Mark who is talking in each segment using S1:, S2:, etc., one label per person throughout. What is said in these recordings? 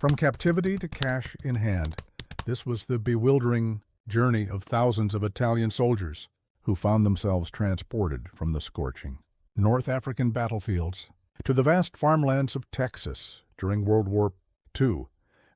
S1: From captivity to cash in hand, this was the bewildering journey of thousands of Italian soldiers who found themselves transported from the scorching North African battlefields to the vast farmlands of Texas during World War II.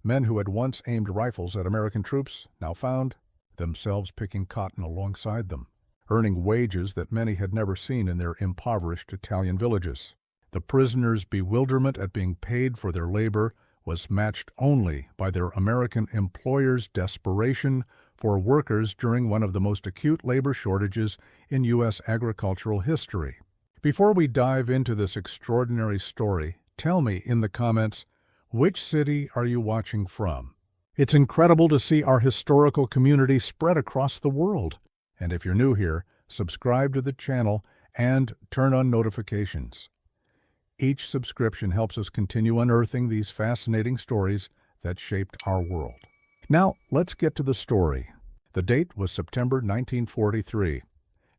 S1: Men who had once aimed rifles at American troops now found themselves picking cotton alongside them, earning wages that many had never seen in their impoverished Italian villages. The prisoners' bewilderment at being paid for their labor was matched only by their American employers' desperation for workers during one of the most acute labor shortages in U.S. agricultural history. Before we dive into this extraordinary story, tell me in the comments, which city are you watching from? It's incredible to see our historical community spread across the world. And if you're new here, subscribe to the channel and turn on notifications. Each subscription helps us continue unearthing these fascinating stories that shaped our world. Now, let's get to the story. The date was September 1943.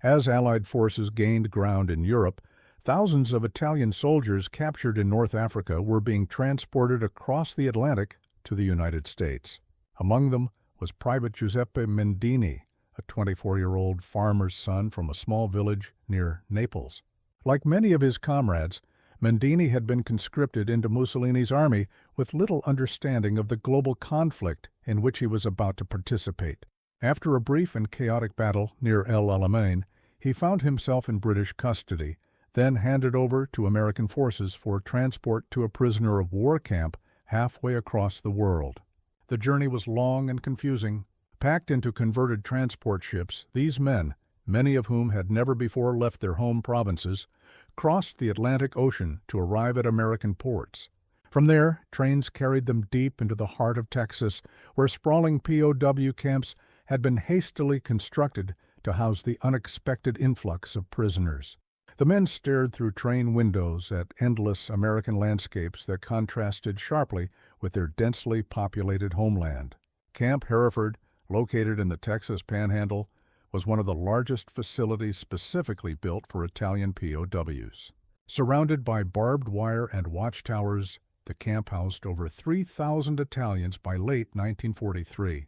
S1: As Allied forces gained ground in Europe, thousands of Italian soldiers captured in North Africa were being transported across the Atlantic to the United States. Among them was Private Giuseppe Mendini, a 24-year-old farmer's son from a small village near Naples. Like many of his comrades, Mendini had been conscripted into Mussolini's army with little understanding of the global conflict in which he was about to participate. After a brief and chaotic battle near El Alamein, he found himself in British custody, then handed over to American forces for transport to a prisoner of war camp halfway across the world. The journey was long and confusing. Packed into converted transport ships, these men, many of whom had never before left their home provinces, crossed the Atlantic Ocean to arrive at American ports. From there, trains carried them deep into the heart of Texas, where sprawling POW camps had been hastily constructed to house the unexpected influx of prisoners. The men stared through train windows at endless American landscapes that contrasted sharply with their densely populated homeland. Camp Hereford, located in the Texas Panhandle, was one of the largest facilities specifically built for Italian POWs. Surrounded by barbed wire and watchtowers, the camp housed over 3,000 Italians by late 1943.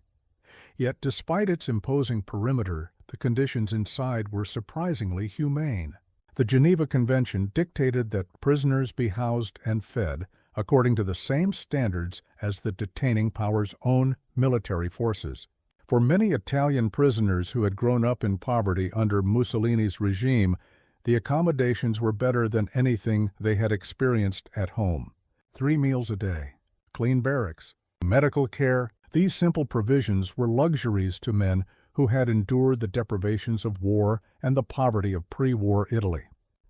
S1: Yet despite its imposing perimeter, the conditions inside were surprisingly humane. The Geneva Convention dictated that prisoners be housed and fed according to the same standards as the detaining power's own military forces. For many Italian prisoners who had grown up in poverty under Mussolini's regime, the accommodations were better than anything they had experienced at home. 3 meals a day, clean barracks, medical care, these simple provisions were luxuries to men who had endured the deprivations of war and the poverty of pre-war Italy.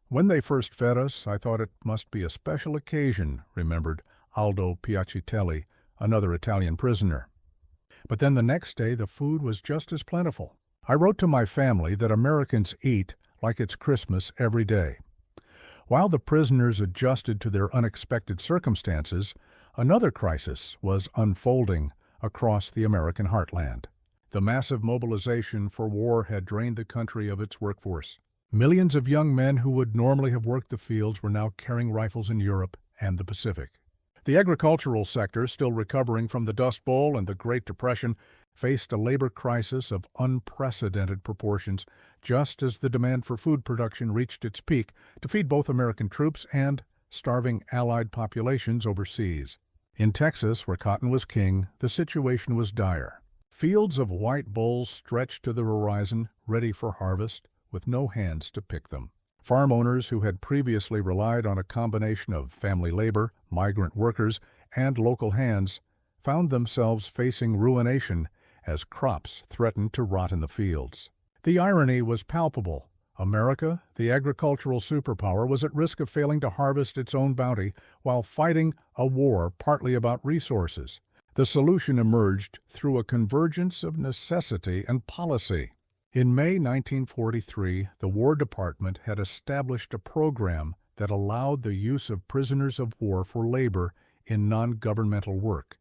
S1: "When they first fed us, I thought it must be a special occasion," remembered Aldo Piacitelli, another Italian prisoner. But then the next day the food was just as plentiful. I wrote to my family that Americans eat like it's Christmas every day. While the prisoners adjusted to their unexpected circumstances, another crisis was unfolding across the American heartland. The massive mobilization for war had drained the country of its workforce. Millions of young men who would normally have worked the fields were now carrying rifles in Europe and the Pacific. The agricultural sector, still recovering from the Dust Bowl and the Great Depression, faced a labor crisis of unprecedented proportions just as the demand for food production reached its peak to feed both American troops and starving Allied populations overseas. In Texas, where cotton was king, the situation was dire. Fields of white bolls stretched to the horizon, ready for harvest, with no hands to pick them. Farm owners who had previously relied on a combination of family labor, migrant workers, and local hands found themselves facing ruination as crops threatened to rot in the fields. The irony was palpable. America, the agricultural superpower, was at risk of failing to harvest its own bounty while fighting a war partly about resources. The solution emerged through a convergence of necessity and policy. In May 1943, the War Department had established a program that allowed the use of prisoners of war for labor in non-governmental work,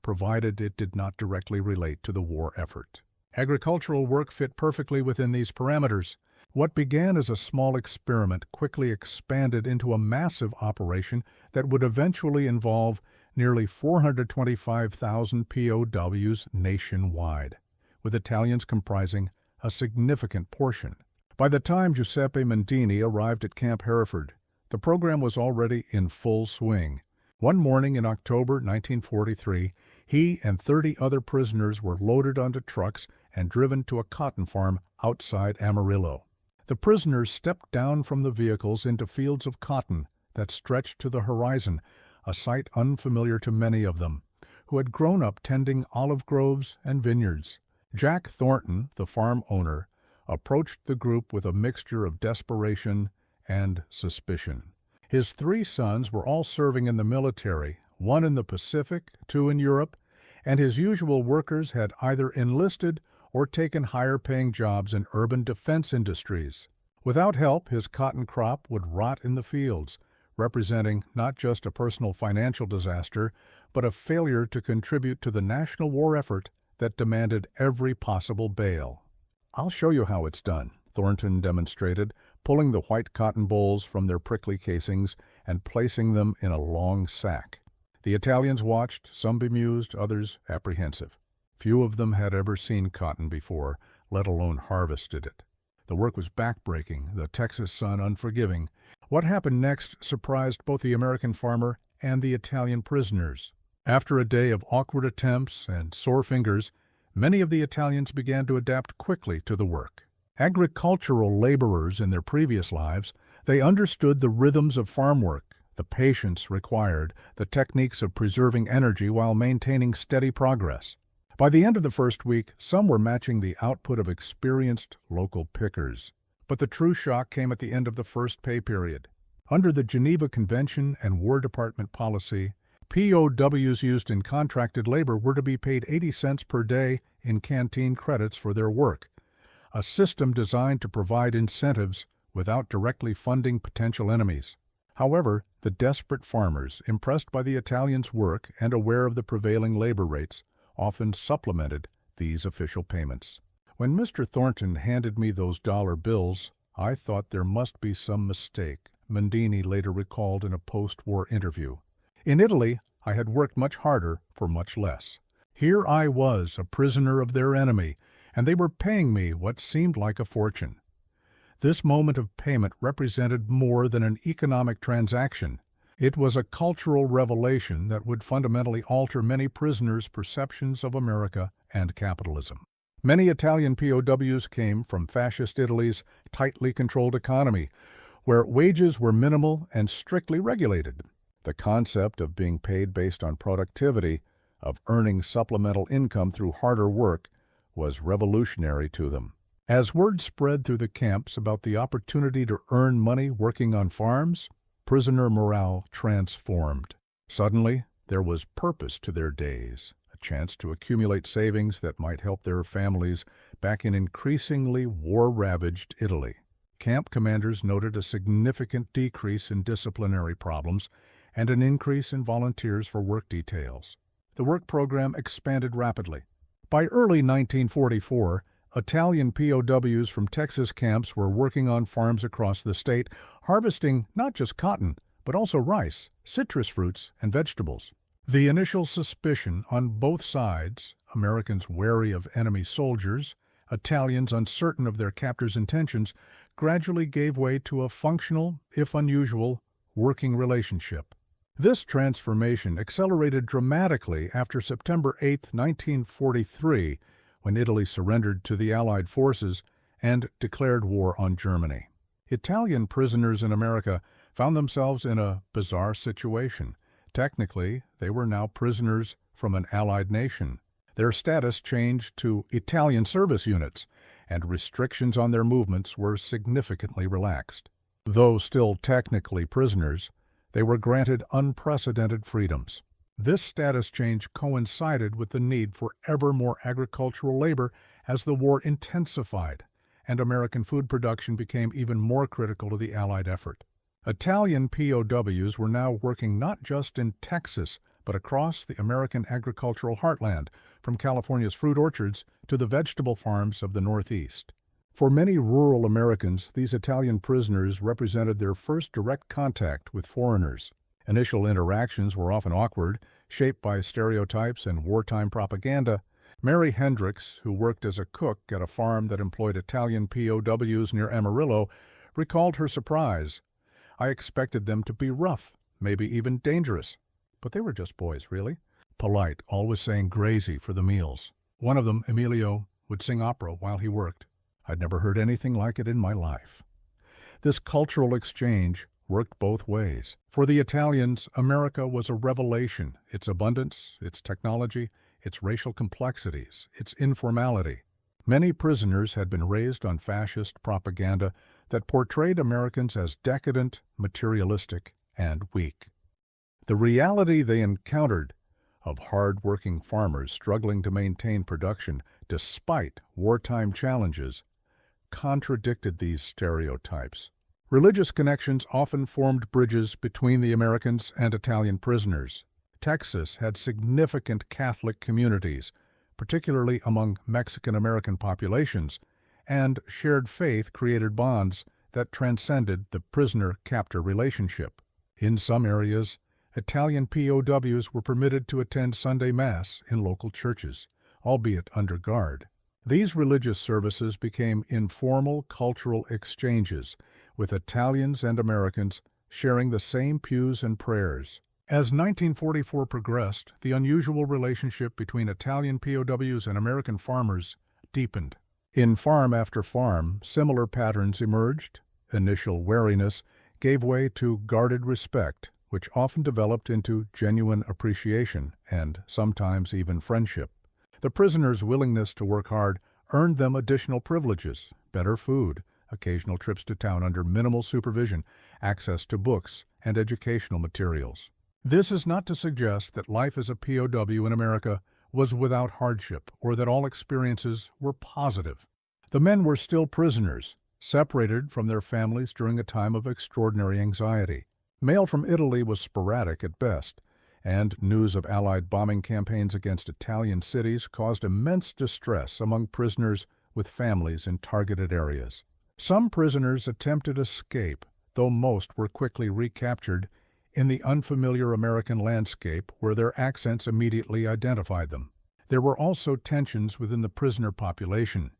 S1: provided it did not directly relate to the war effort. Agricultural work fit perfectly within these parameters. What began as a small experiment quickly expanded into a massive operation that would eventually involve nearly 425,000 POWs nationwide, with Italians comprising a significant portion. By the time Giuseppe Mendini arrived at Camp Hereford, the program was already in full swing. One morning in October 1943, he and 30 other prisoners were loaded onto trucks and driven to a cotton farm outside Amarillo. The prisoners stepped down from the vehicles into fields of cotton that stretched to the horizon, a sight unfamiliar to many of them, who had grown up tending olive groves and vineyards. Jack Thornton, the farm owner, approached the group with a mixture of desperation and suspicion. His 3 sons were all serving in the military, 1 in the Pacific, 2 in Europe, and his usual workers had either enlisted or taken higher-paying jobs in urban defense industries. Without help, his cotton crop would rot in the fields, representing not just a personal financial disaster, but a failure to contribute to the national war effort that demanded every possible bale. "I'll show you how it's done," Thornton demonstrated, pulling the white cotton bolls from their prickly casings and placing them in a long sack. The Italians watched, some bemused, others apprehensive. Few of them had ever seen cotton before, let alone harvested it. The work was backbreaking, the Texas sun unforgiving. What happened next surprised both the American farmer and the Italian prisoners. After a day of awkward attempts and sore fingers, many of the Italians began to adapt quickly to the work. Agricultural laborers in their previous lives, they understood the rhythms of farm work, the patience required, the techniques of preserving energy while maintaining steady progress. By the end of the first week, some were matching the output of experienced local pickers. But the true shock came at the end of the first pay period. Under the Geneva Convention and War Department policy, POWs used in contracted labor were to be paid 80 cents per day in canteen credits for their work, a system designed to provide incentives without directly funding potential enemies. However, the desperate farmers, impressed by the Italians' work and aware of the prevailing labor rates, often supplemented these official payments. When Mr. Thornton handed me those dollar bills, I thought there must be some mistake, Mendini later recalled in a post-war interview. In Italy, I had worked much harder for much less. Here I was, a prisoner of their enemy, and they were paying me what seemed like a fortune. This moment of payment represented more than an economic transaction. It was a cultural revelation that would fundamentally alter many prisoners' perceptions of America and capitalism. Many Italian POWs came from fascist Italy's tightly controlled economy, where wages were minimal and strictly regulated. The concept of being paid based on productivity, of earning supplemental income through harder work, was revolutionary to them. As word spread through the camps about the opportunity to earn money working on farms, prisoner morale transformed. Suddenly, there was purpose to their days, a chance to accumulate savings that might help their families back in increasingly war-ravaged Italy. Camp commanders noted a significant decrease in disciplinary problems and an increase in volunteers for work details. The work program expanded rapidly. By early 1944, Italian POWs from Texas camps were working on farms across the state, harvesting not just cotton, but also rice, citrus fruits, and vegetables. The initial suspicion on both sides, Americans wary of enemy soldiers, Italians uncertain of their captors' intentions, gradually gave way to a functional, if unusual, working relationship. This transformation accelerated dramatically after September 8, 1943, when Italy surrendered to the Allied forces and declared war on Germany. Italian prisoners in America found themselves in a bizarre situation. Technically, they were now prisoners from an Allied nation. Their status changed to Italian service units, and restrictions on their movements were significantly relaxed. Though still technically prisoners, they were granted unprecedented freedoms. This status change coincided with the need for ever more agricultural labor as the war intensified, and American food production became even more critical to the Allied effort. Italian POWs were now working not just in Texas, but across the American agricultural heartland, from California's fruit orchards to the vegetable farms of the Northeast. For many rural Americans, these Italian prisoners represented their first direct contact with foreigners. Initial interactions were often awkward, shaped by stereotypes and wartime propaganda. Mary Hendricks, who worked as a cook at a farm that employed Italian POWs near Amarillo, recalled her surprise. "I expected them to be rough, maybe even dangerous. But they were just boys, really. Polite, always saying grazie for the meals. One of them, Emilio, would sing opera while he worked. I'd never heard anything like it in my life." This cultural exchange worked both ways. For the Italians, America was a revelation, its abundance, its technology, its racial complexities, its informality. Many prisoners had been raised on fascist propaganda that portrayed Americans as decadent, materialistic, and weak. The reality they encountered of hard-working farmers struggling to maintain production despite wartime challenges contradicted these stereotypes. Religious connections often formed bridges between the Americans and Italian prisoners. Texas had significant Catholic communities, particularly among Mexican-American populations, and shared faith created bonds that transcended the prisoner-captor relationship. In some areas, Italian POWs were permitted to attend Sunday Mass in local churches, albeit under guard. These religious services became informal cultural exchanges, with Italians and Americans sharing the same pews and prayers. As 1944 progressed, the unusual relationship between Italian POWs and American farmers deepened. In farm after farm, similar patterns emerged. Initial wariness gave way to guarded respect, which often developed into genuine appreciation and sometimes even friendship. The prisoners' willingness to work hard earned them additional privileges, better food, occasional trips to town under minimal supervision, access to books and educational materials. This is not to suggest that life as a POW in America was without hardship or that all experiences were positive. The men were still prisoners, separated from their families during a time of extraordinary anxiety. Mail from Italy was sporadic at best, and news of Allied bombing campaigns against Italian cities caused immense distress among prisoners with families in targeted areas. Some prisoners attempted escape, though most were quickly recaptured in the unfamiliar American landscape where their accents immediately identified them. There were also tensions within the prisoner population.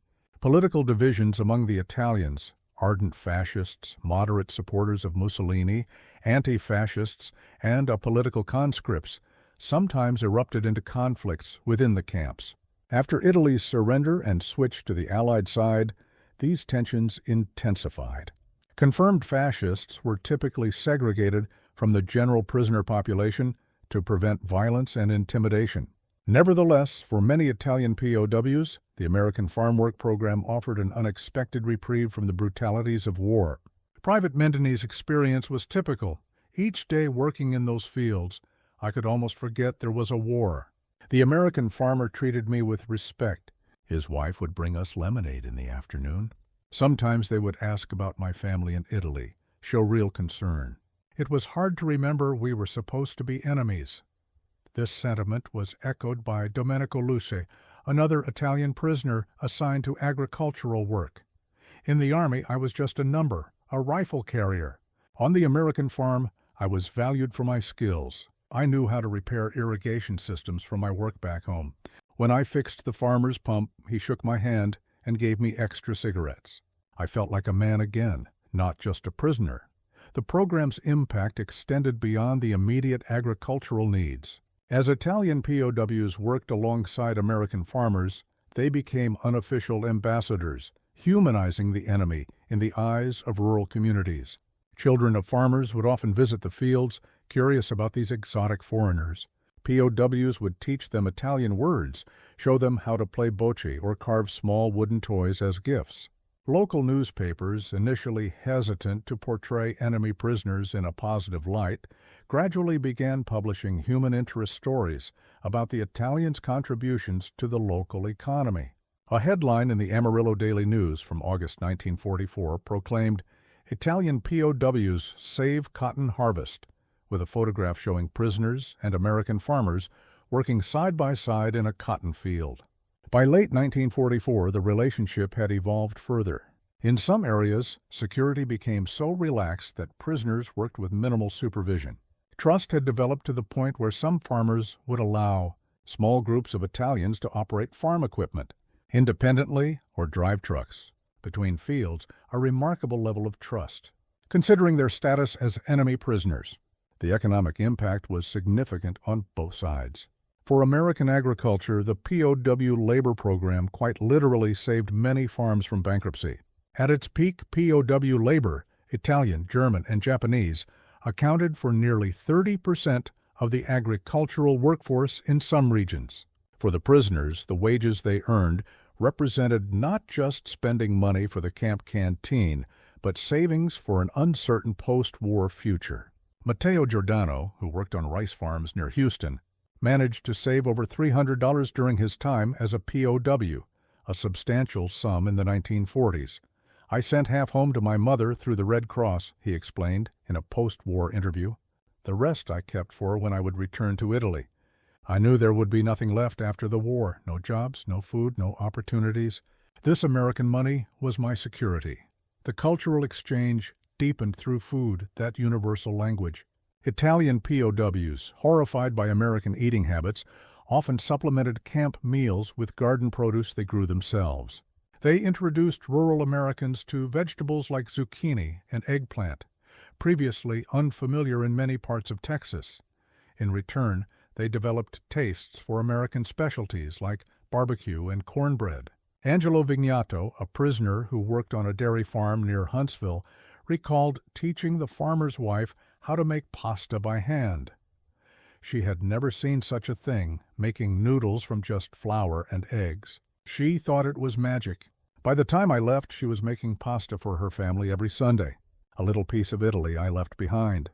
S1: Political divisions among the Italians, ardent fascists, moderate supporters of Mussolini, anti-fascists, and political conscripts, sometimes erupted into conflicts within the camps. After Italy's surrender and switch to the Allied side, these tensions intensified. Confirmed fascists were typically segregated from the general prisoner population to prevent violence and intimidation. Nevertheless, for many Italian POWs, the American Farm Work Program offered an unexpected reprieve from the brutalities of war. Private Mendini's experience was typical. Each day working in those fields, I could almost forget there was a war. The American farmer treated me with respect. His wife would bring us lemonade in the afternoon. Sometimes they would ask about my family in Italy, show real concern. It was hard to remember we were supposed to be enemies. This sentiment was echoed by Domenico Luce, another Italian prisoner assigned to agricultural work. In the Army, I was just a number, a rifle carrier. On the American farm, I was valued for my skills. I knew how to repair irrigation systems from my work back home. When I fixed the farmer's pump, he shook my hand and gave me extra cigarettes. I felt like a man again, not just a prisoner. The program's impact extended beyond the immediate agricultural needs. As Italian POWs worked alongside American farmers, they became unofficial ambassadors, humanizing the enemy in the eyes of rural communities. Children of farmers would often visit the fields, curious about these exotic foreigners. POWs would teach them Italian words, show them how to play bocce or carve small wooden toys as gifts. Local newspapers, initially hesitant to portray enemy prisoners in a positive light, gradually began publishing human interest stories about the Italians' contributions to the local economy. A headline in the Amarillo Daily News from August 1944 proclaimed, "Italian POWs save cotton harvest," with a photograph showing prisoners and American farmers working side by side in a cotton field. By late 1944, the relationship had evolved further. In some areas, security became so relaxed that prisoners worked with minimal supervision. Trust had developed to the point where some farmers would allow small groups of Italians to operate farm equipment, independently or drive trucks, between fields, a remarkable level of trust. Considering their status as enemy prisoners, the economic impact was significant on both sides. For American agriculture, the POW labor program quite literally saved many farms from bankruptcy. At its peak, POW labor, Italian, German, and Japanese, accounted for nearly 30% of the agricultural workforce in some regions. For the prisoners, the wages they earned represented not just spending money for the camp canteen, but savings for an uncertain post-war future. Matteo Giordano, who worked on rice farms near Houston, managed to save over $300 during his time as a POW, a substantial sum in the 1940s. "I sent half home to my mother through the Red Cross," he explained in a post-war interview. "The rest I kept for when I would return to Italy. I knew there would be nothing left after the war, no jobs, no food, no opportunities. This American money was my security." The cultural exchange deepened through food, that universal language. Italian POWs, horrified by American eating habits, often supplemented camp meals with garden produce they grew themselves. They introduced rural Americans to vegetables like zucchini and eggplant, previously unfamiliar in many parts of Texas. In return, they developed tastes for American specialties like barbecue and cornbread. Angelo Vignato, a prisoner who worked on a dairy farm near Huntsville, recalled teaching the farmer's wife how to make pasta by hand. She had never seen such a thing, making noodles from just flour and eggs. She thought it was magic. By the time I left, she was making pasta for her family every Sunday, a little piece of Italy I left behind.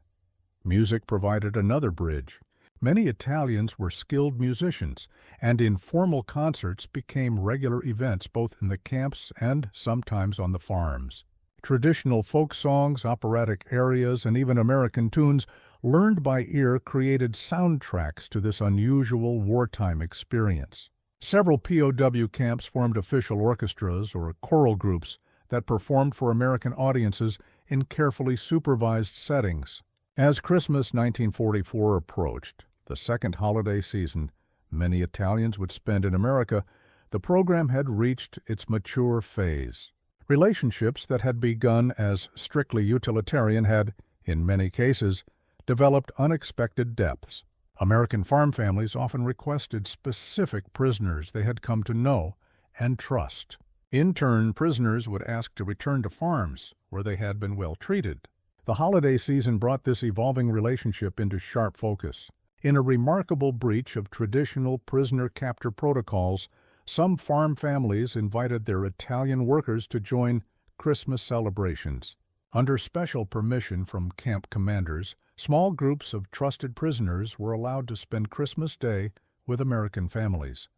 S1: Music provided another bridge. Many Italians were skilled musicians, and informal concerts became regular events both in the camps and sometimes on the farms. Traditional folk songs, operatic arias, and even American tunes learned by ear created soundtracks to this unusual wartime experience. Several POW camps formed official orchestras or choral groups that performed for American audiences in carefully supervised settings. As Christmas 1944 approached, the second holiday season many Italians would spend in America, the program had reached its mature phase. Relationships that had begun as strictly utilitarian had, in many cases, developed unexpected depths. American farm families often requested specific prisoners they had come to know and trust. In turn, prisoners would ask to return to farms where they had been well treated. The holiday season brought this evolving relationship into sharp focus. In a remarkable breach of traditional prisoner-capture protocols, some farm families invited their Italian workers to join Christmas celebrations. Under special permission from camp commanders, small groups of trusted prisoners were allowed to spend Christmas Day with American families,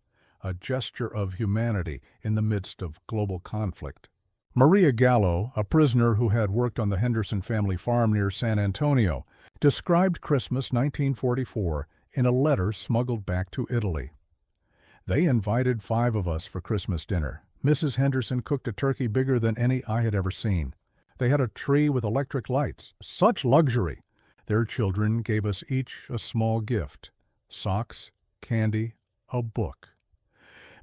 S1: a gesture of humanity in the midst of global conflict. Maria Gallo, a prisoner who had worked on the Henderson family farm near San Antonio, described Christmas 1944 in a letter smuggled back to Italy. "They invited 5 of us for Christmas dinner. Mrs. Henderson cooked a turkey bigger than any I had ever seen. They had a tree with electric lights. Such luxury! Their children gave us each a small gift: socks, candy, a book.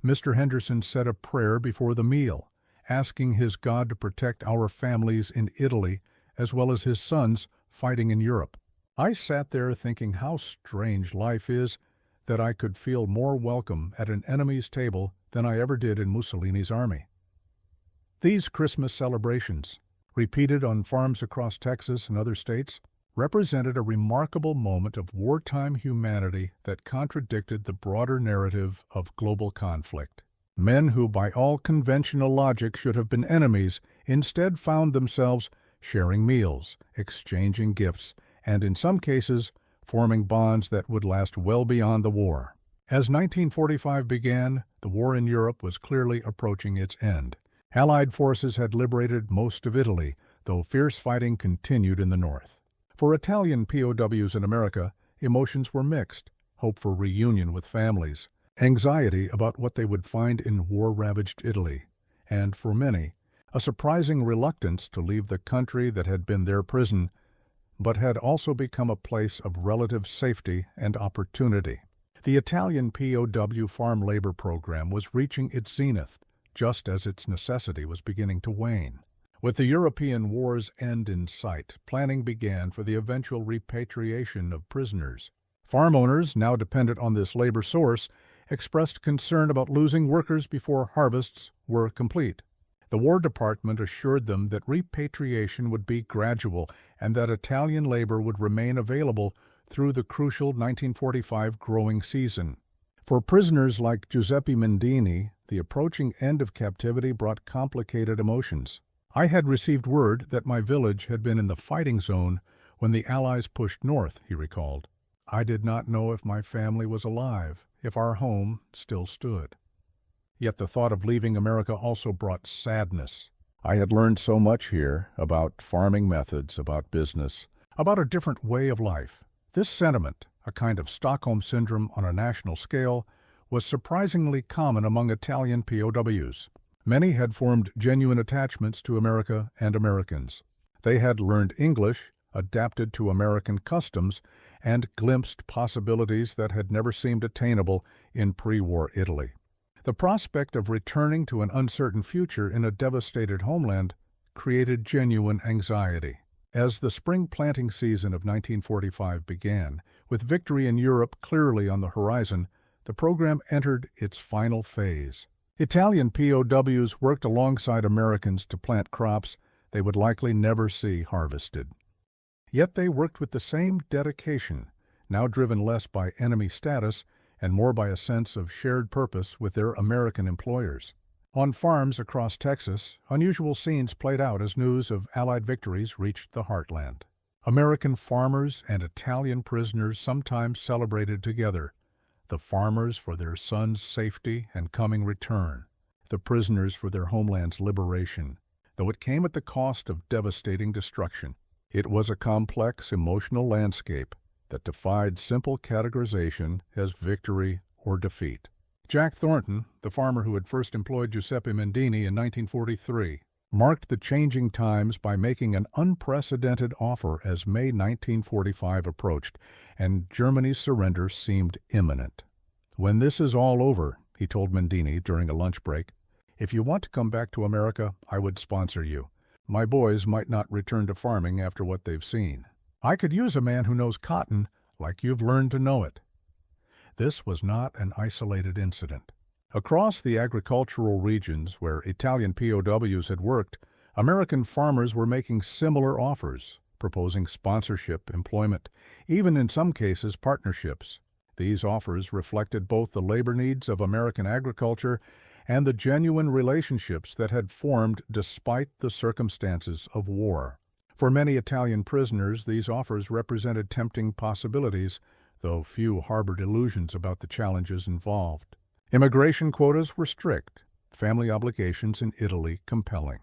S1: Mr. Henderson said a prayer before the meal, asking his God to protect our families in Italy as well as his sons fighting in Europe. I sat there thinking how strange life is, that I could feel more welcome at an enemy's table than I ever did in Mussolini's army." These Christmas celebrations, repeated on farms across Texas and other states, represented a remarkable moment of wartime humanity that contradicted the broader narrative of global conflict. Men who by all conventional logic should have been enemies instead found themselves sharing meals, exchanging gifts, and in some cases, forming bonds that would last well beyond the war. As 1945 began, the war in Europe was clearly approaching its end. Allied forces had liberated most of Italy, though fierce fighting continued in the north. For Italian POWs in America, emotions were mixed: hope for reunion with families, anxiety about what they would find in war-ravaged Italy, and, for many, a surprising reluctance to leave the country that had been their prison, but had also become a place of relative safety and opportunity. The Italian POW farm labor program was reaching its zenith, just as its necessity was beginning to wane. With the European war's end in sight, planning began for the eventual repatriation of prisoners. Farm owners, now dependent on this labor source, expressed concern about losing workers before harvests were complete. The War Department assured them that repatriation would be gradual and that Italian labor would remain available through the crucial 1945 growing season. For prisoners like Giuseppe Mendini, the approaching end of captivity brought complicated emotions. "I had received word that my village had been in the fighting zone when the Allies pushed north," he recalled. "I did not know if my family was alive, if our home still stood." Yet the thought of leaving America also brought sadness. "I had learned so much here about farming methods, about business, about a different way of life." This sentiment, a kind of Stockholm Syndrome on a national scale, was surprisingly common among Italian POWs. Many had formed genuine attachments to America and Americans. They had learned English, adapted to American customs, and glimpsed possibilities that had never seemed attainable in pre-war Italy. The prospect of returning to an uncertain future in a devastated homeland created genuine anxiety. As the spring planting season of 1945 began, with victory in Europe clearly on the horizon, the program entered its final phase. Italian POWs worked alongside Americans to plant crops they would likely never see harvested. Yet they worked with the same dedication, now driven less by enemy status and more by a sense of shared purpose with their American employers. On farms across Texas, unusual scenes played out as news of Allied victories reached the heartland. American farmers and Italian prisoners sometimes celebrated together, the farmers for their sons' safety and coming return, the prisoners for their homeland's liberation, though it came at the cost of devastating destruction. It was a complex emotional landscape that defied simple categorization as victory or defeat. Jack Thornton, the farmer who had first employed Giuseppe Mendini in 1943, marked the changing times by making an unprecedented offer as May 1945 approached, and Germany's surrender seemed imminent. "When this is all over," he told Mendini during a lunch break, "if you want to come back to America, I would sponsor you. My boys might not return to farming after what they've seen. I could use a man who knows cotton like you've learned to know it." This was not an isolated incident. Across the agricultural regions where Italian POWs had worked, American farmers were making similar offers, proposing sponsorship, employment, even in some cases partnerships. These offers reflected both the labor needs of American agriculture and the genuine relationships that had formed despite the circumstances of war. For many Italian prisoners, these offers represented tempting possibilities, though few harbored illusions about the challenges involved. Immigration quotas were strict, family obligations in Italy compelling.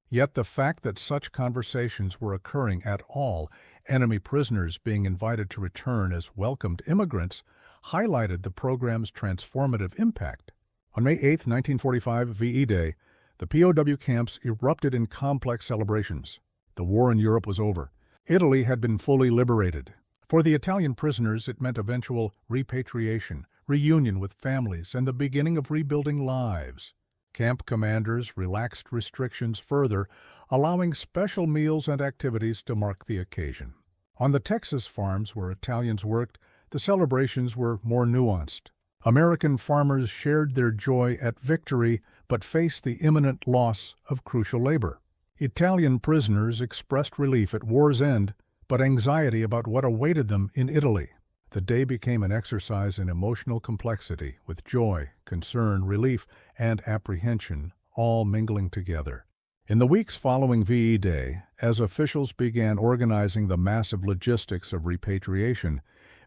S1: Yet the fact that such conversations were occurring at all, enemy prisoners being invited to return as welcomed immigrants, highlighted the program's transformative impact. On May 8, 1945, VE Day, the POW camps erupted in complex celebrations. The war in Europe was over. Italy had been fully liberated. For the Italian prisoners, it meant eventual repatriation, reunion with families, and the beginning of rebuilding lives. Camp commanders relaxed restrictions further, allowing special meals and activities to mark the occasion. On the Texas farms where Italians worked, the celebrations were more nuanced. American farmers shared their joy at victory, but faced the imminent loss of crucial labor. Italian prisoners expressed relief at war's end, but anxiety about what awaited them in Italy. The day became an exercise in emotional complexity, with joy, concern, relief, and apprehension all mingling together. In the weeks following VE Day, as officials began organizing the massive logistics of repatriation,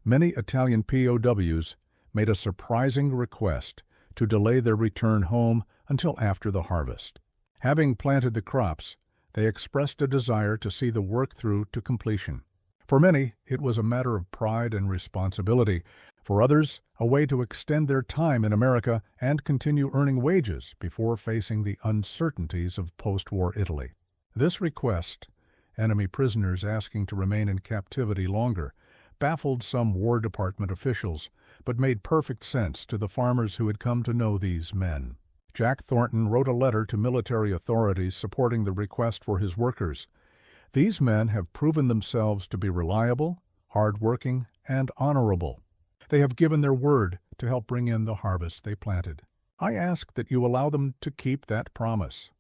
S1: many Italian POWs made a surprising request to delay their return home until after the harvest. Having planted the crops, they expressed a desire to see the work through to completion. For many, it was a matter of pride and responsibility. For others, a way to extend their time in America and continue earning wages before facing the uncertainties of post-war Italy. This request, enemy prisoners asking to remain in captivity longer, baffled some War Department officials, but made perfect sense to the farmers who had come to know these men. Jack Thornton wrote a letter to military authorities supporting the request for his workers. These men have proven themselves to be reliable, hard-working, and honorable. They have given their word to help bring in the harvest they planted. I ask that you allow them to keep that promise.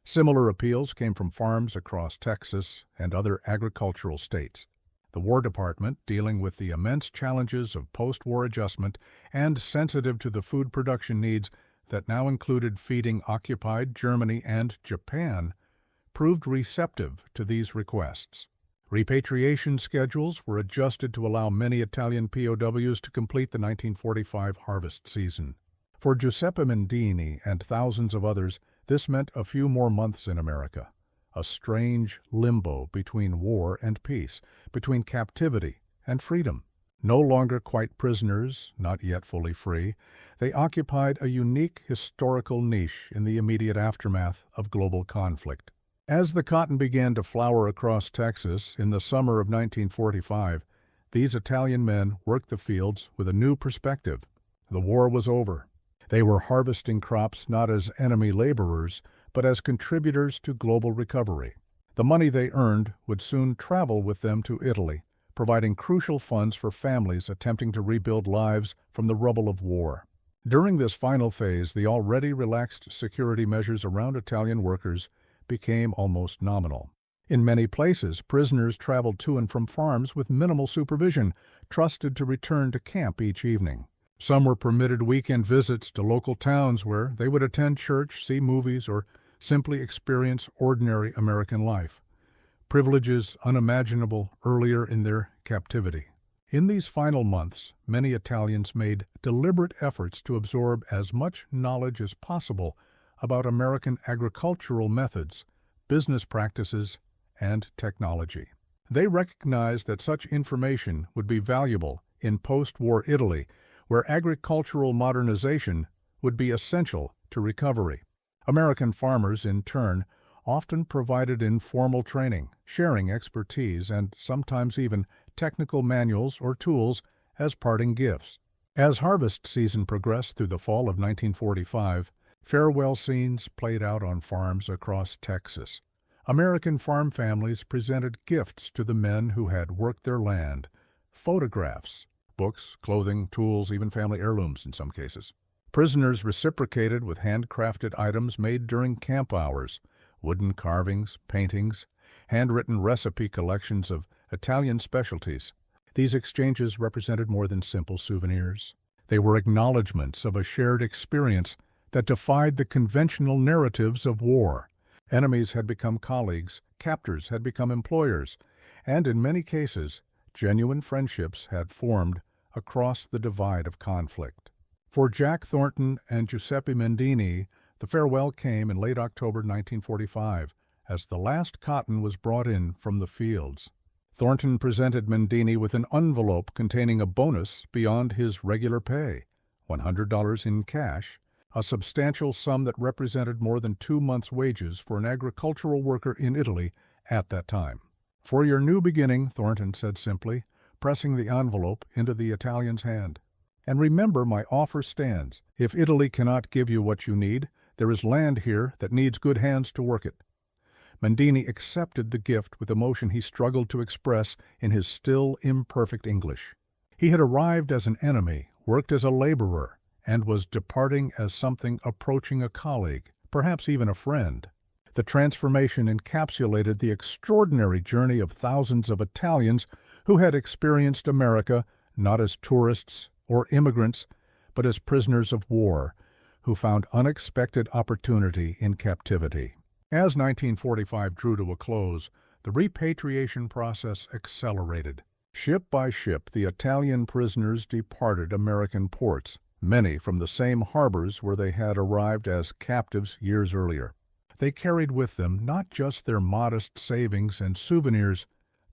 S1: Similar appeals came from farms across Texas and other agricultural states. The War Department, dealing with the immense challenges of post-war adjustment and sensitive to the food production needs that now included feeding occupied Germany and Japan, proved receptive to these requests. Repatriation schedules were adjusted to allow many Italian POWs to complete the 1945 harvest season. For Giuseppe Mendini and thousands of others, this meant a few more months in America, a strange limbo between war and peace, between captivity and freedom. No longer quite prisoners, not yet fully free, they occupied a unique historical niche in the immediate aftermath of global conflict. As the cotton began to flower across Texas in the summer of 1945, these Italian men worked the fields with a new perspective. The war was over. They were harvesting crops not as enemy laborers, but as contributors to global recovery. The money they earned would soon travel with them to Italy, providing crucial funds for families attempting to rebuild lives from the rubble of war. During this final phase, the already relaxed security measures around Italian workers became almost nominal. In many places, prisoners traveled to and from farms with minimal supervision, trusted to return to camp each evening. Some were permitted weekend visits to local towns where they would attend church, see movies, or simply experience ordinary American life, privileges unimaginable earlier in their captivity. In these final months, many Italians made deliberate efforts to absorb as much knowledge as possible about American agricultural methods, business practices, and technology. They recognized that such information would be valuable in post-war Italy, where agricultural modernization would be essential to recovery. American farmers, in turn, often provided informal training, sharing expertise, and sometimes even technical manuals or tools as parting gifts. As harvest season progressed through the fall of 1945, farewell scenes played out on farms across Texas. American farm families presented gifts to the men who had worked their land, photographs, books, clothing, tools, even family heirlooms in some cases. Prisoners reciprocated with handcrafted items made during camp hours, wooden carvings, paintings, handwritten recipe collections of Italian specialties. These exchanges represented more than simple souvenirs. They were acknowledgments of a shared experience that defied the conventional narratives of war. Enemies had become colleagues, captors had become employers, and in many cases, genuine friendships had formed across the divide of conflict. For Jack Thornton and Giuseppe Mendini, the farewell came in late October 1945, as the last cotton was brought in from the fields. Thornton presented Mendini with an envelope containing a bonus beyond his regular pay, $100 in cash, a substantial sum that represented more than 2 months' wages for an agricultural worker in Italy at that time. "For your new beginning," Thornton said simply, pressing the envelope into the Italian's hand. "And remember, my offer stands. If Italy cannot give you what you need, there is land here that needs good hands to work it." Mendini accepted the gift with emotion he struggled to express in his still imperfect English. He had arrived as an enemy, worked as a laborer, and was departing as something approaching a colleague, perhaps even a friend. The transformation encapsulated the extraordinary journey of thousands of Italians who had experienced America not as tourists or immigrants, but as prisoners of war, who found unexpected opportunity in captivity. As 1945 drew to a close, the repatriation process accelerated. Ship by ship, the Italian prisoners departed American ports, many from the same harbors where they had arrived as captives years earlier. They carried with them not just their modest savings and souvenirs,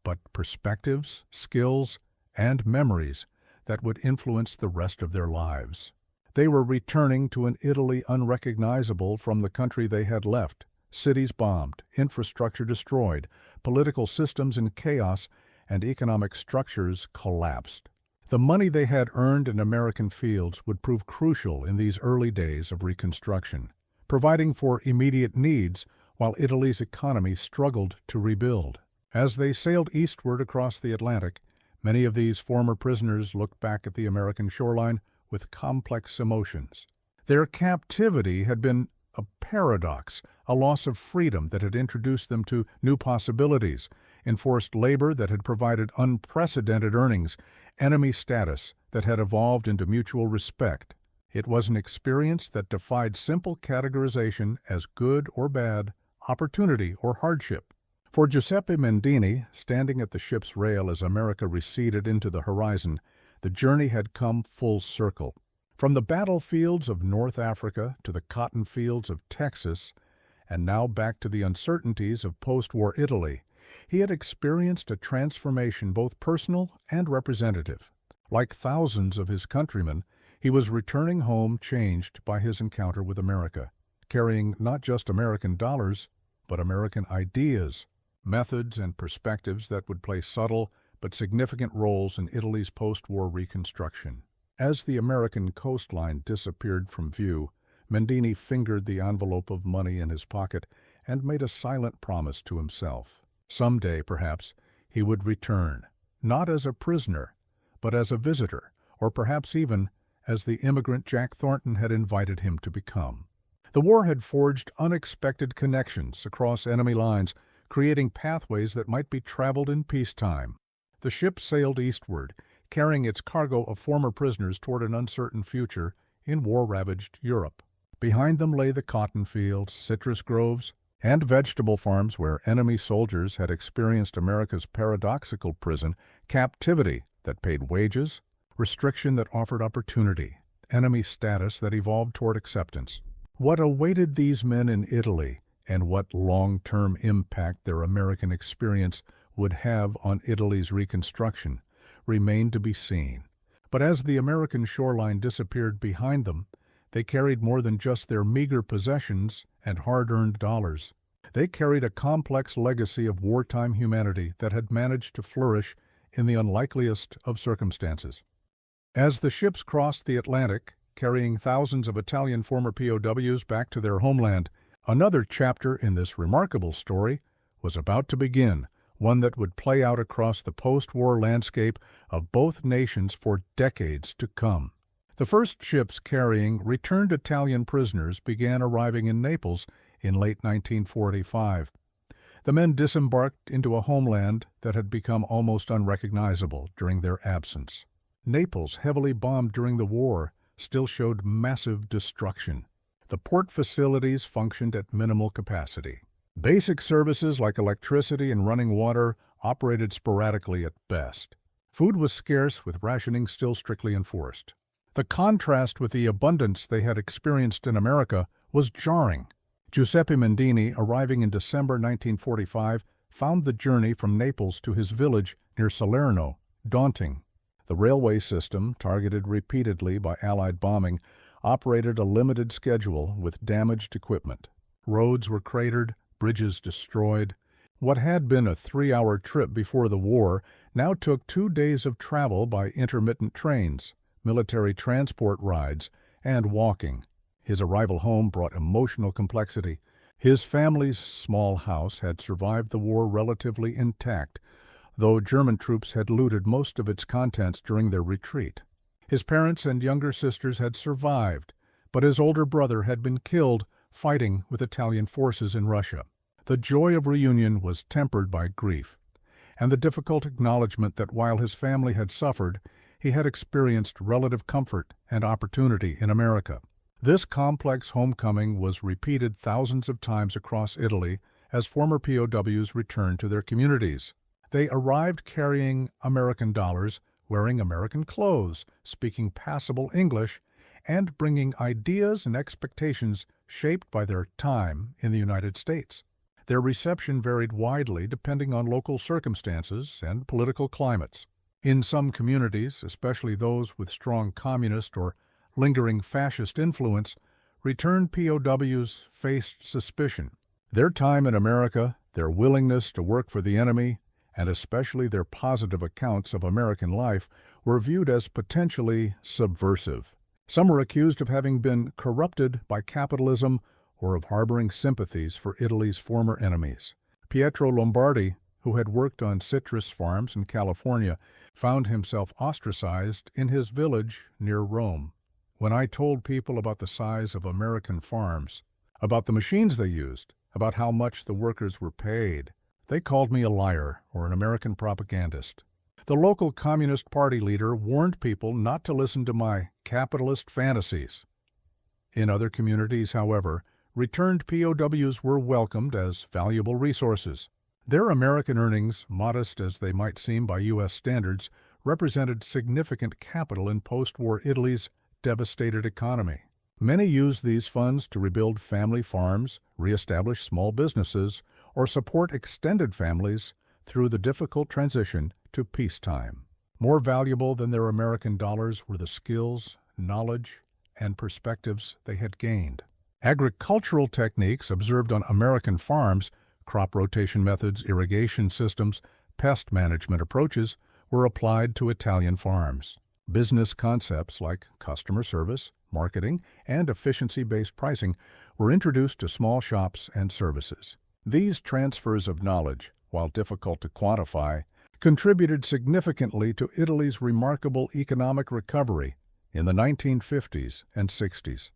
S1: but perspectives, skills, and memories that would influence the rest of their lives. They were returning to an Italy unrecognizable from the country they had left, cities bombed, infrastructure destroyed, political systems in chaos, and economic structures collapsed. The money they had earned in American fields would prove crucial in these early days of Reconstruction, providing for immediate needs while Italy's economy struggled to rebuild. As they sailed eastward across the Atlantic, many of these former prisoners looked back at the American shoreline with complex emotions. Their captivity had been a paradox, a loss of freedom that had introduced them to new possibilities, enforced labor that had provided unprecedented earnings, enemy status that had evolved into mutual respect. It was an experience that defied simple categorization as good or bad, opportunity or hardship. For Giuseppe Mendini, standing at the ship's rail as America receded into the horizon, the journey had come full circle. From the battlefields of North Africa to the cotton fields of Texas, and now back to the uncertainties of post-war Italy, he had experienced a transformation both personal and representative. Like thousands of his countrymen, he was returning home changed by his encounter with America, carrying not just American dollars, but American ideas, methods, and perspectives that would play subtle but significant roles in Italy's post-war reconstruction. As the American coastline disappeared from view, Mendini fingered the envelope of money in his pocket and made a silent promise to himself. Someday, perhaps, he would return, not as a prisoner, but as a visitor, or perhaps even as the immigrant Jack Thornton had invited him to become. The war had forged unexpected connections across enemy lines, creating pathways that might be traveled in peacetime. The ship sailed eastward, carrying its cargo of former prisoners toward an uncertain future in war-ravaged Europe. Behind them lay the cotton fields, citrus groves, and vegetable farms where enemy soldiers had experienced America's paradoxical prison, captivity that paid wages, restriction that offered opportunity, enemy status that evolved toward acceptance. What awaited these men in Italy, and what long-term impact their American experience would have on Italy's reconstruction, remained to be seen. But as the American shoreline disappeared behind them, they carried more than just their meager possessions and hard-earned dollars. They carried a complex legacy of wartime humanity that had managed to flourish in the unlikeliest of circumstances. As the ships crossed the Atlantic, carrying thousands of Italian former POWs back to their homeland, another chapter in this remarkable story was about to begin, one that would play out across the post-war landscape of both nations for decades to come. The first ships carrying returned Italian prisoners began arriving in Naples in late 1945. The men disembarked into a homeland that had become almost unrecognizable during their absence. Naples, heavily bombed during the war, still showed massive destruction. The port facilities functioned at minimal capacity. Basic services like electricity and running water operated sporadically at best. Food was scarce, with rationing still strictly enforced. The contrast with the abundance they had experienced in America was jarring. Giuseppe Mendini, arriving in December 1945, found the journey from Naples to his village near Salerno daunting. The railway system, targeted repeatedly by Allied bombing, operated a limited schedule with damaged equipment. Roads were cratered, bridges destroyed. What had been a 3-hour trip before the war now took 2 days of travel by intermittent trains, military transport rides, and walking. His arrival home brought emotional complexity. His family's small house had survived the war relatively intact, though German troops had looted most of its contents during their retreat. His parents and younger sisters had survived, but his older brother had been killed fighting with Italian forces in Russia. The joy of reunion was tempered by grief, and the difficult acknowledgement that while his family had suffered, he had experienced relative comfort and opportunity in America. This complex homecoming was repeated thousands of times across Italy as former POWs returned to their communities. They arrived carrying American dollars, wearing American clothes, speaking passable English, and bringing ideas and expectations shaped by their time in the United States. Their reception varied widely depending on local circumstances and political climates. In some communities, especially those with strong communist or lingering fascist influence, returned POWs faced suspicion. Their time in America, their willingness to work for the enemy, and especially their positive accounts of American life were viewed as potentially subversive. Some were accused of having been corrupted by capitalism or of harboring sympathies for Italy's former enemies. Pietro Lombardi, who had worked on citrus farms in California, found himself ostracized in his village near Rome. When I told people about the size of American farms, about the machines they used, about how much the workers were paid, they called me a liar or an American propagandist. The local Communist Party leader warned people not to listen to my capitalist fantasies. In other communities, however, returned POWs were welcomed as valuable resources. Their American earnings, modest as they might seem by U.S. standards, represented significant capital in post-war Italy's devastated economy. Many used these funds to rebuild family farms, reestablish small businesses, or support extended families through the difficult transition to peacetime. More valuable than their American dollars were the skills, knowledge, and perspectives they had gained. Agricultural techniques observed on American farms, crop rotation methods, irrigation systems, pest management approaches, were applied to Italian farms. Business concepts like customer service, marketing, and efficiency-based pricing were introduced to small shops and services. These transfers of knowledge, while difficult to quantify, contributed significantly to Italy's remarkable economic recovery in the 1950s and 60s.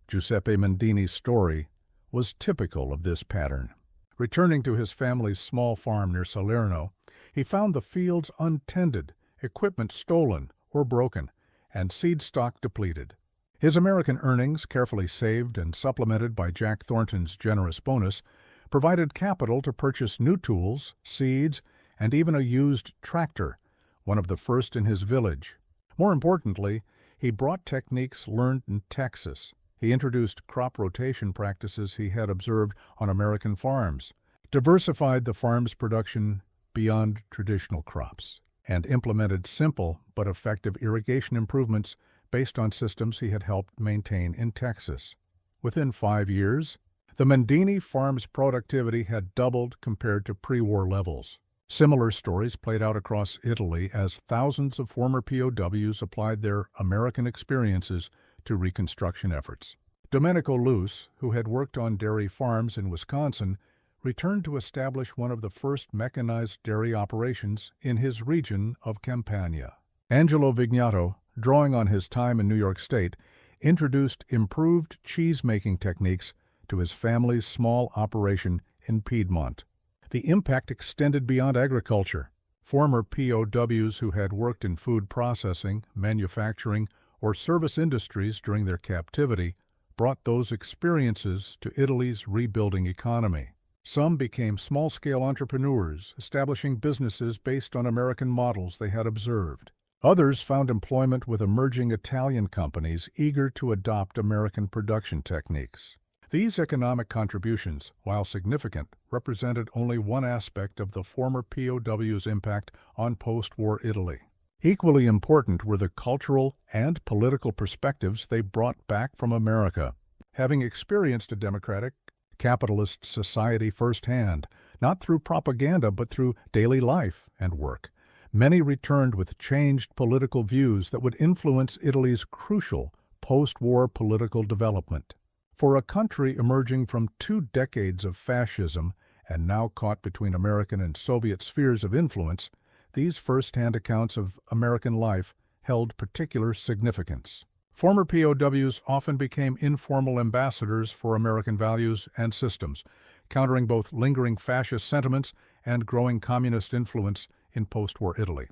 S1: Giuseppe Mendini's story was typical of this pattern. Returning to his family's small farm near Salerno, he found the fields untended, equipment stolen or broken, and seed stock depleted. His American earnings, carefully saved and supplemented by Jack Thornton's generous bonus, provided capital to purchase new tools, seeds, and even a used tractor, one of the first in his village. More importantly, he brought techniques learned in Texas. He introduced crop rotation practices he had observed on American farms, diversified the farm's production beyond traditional crops, and implemented simple but effective irrigation improvements based on systems he had helped maintain in Texas. Within 5 years, the Mendini farm's productivity had doubled compared to pre-war levels. Similar stories played out across Italy as thousands of former POWs applied their American experiences to reconstruction efforts. Domenico Luce, who had worked on dairy farms in Wisconsin, returned to establish one of the first mechanized dairy operations in his region of Campania. Angelo Vignato, drawing on his time in New York State, introduced improved cheese-making techniques to his family's small operation in Piedmont. The impact extended beyond agriculture. Former POWs who had worked in food processing, manufacturing, or service industries during their captivity brought those experiences to Italy's rebuilding economy. Some became small-scale entrepreneurs, establishing businesses based on American models they had observed. Others found employment with emerging Italian companies eager to adopt American production techniques. These economic contributions, while significant, represented only one aspect of the former POW's impact on post-war Italy. Equally important were the cultural and political perspectives they brought back from America. Having experienced a democratic, capitalist society firsthand, not through propaganda but through daily life and work, many returned with changed political views that would influence Italy's crucial post-war political development. For a country emerging from 2 decades of fascism and now caught between American and Soviet spheres of influence, these first-hand accounts of American life held particular significance. Former POWs often became informal ambassadors for American values and systems, countering both lingering fascist sentiments and growing communist influence in post-war Italy.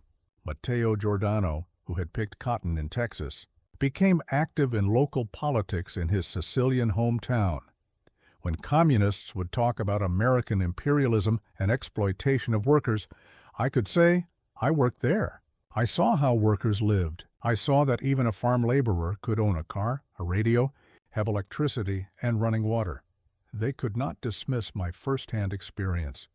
S1: Matteo Giordano, who had picked cotton in Texas, became active in local politics in his Sicilian hometown. When communists would talk about American imperialism and exploitation of workers, I could say, I worked there. I saw how workers lived. I saw that even a farm laborer could own a car, a radio, have electricity, and running water. They could not dismiss my first-hand experience.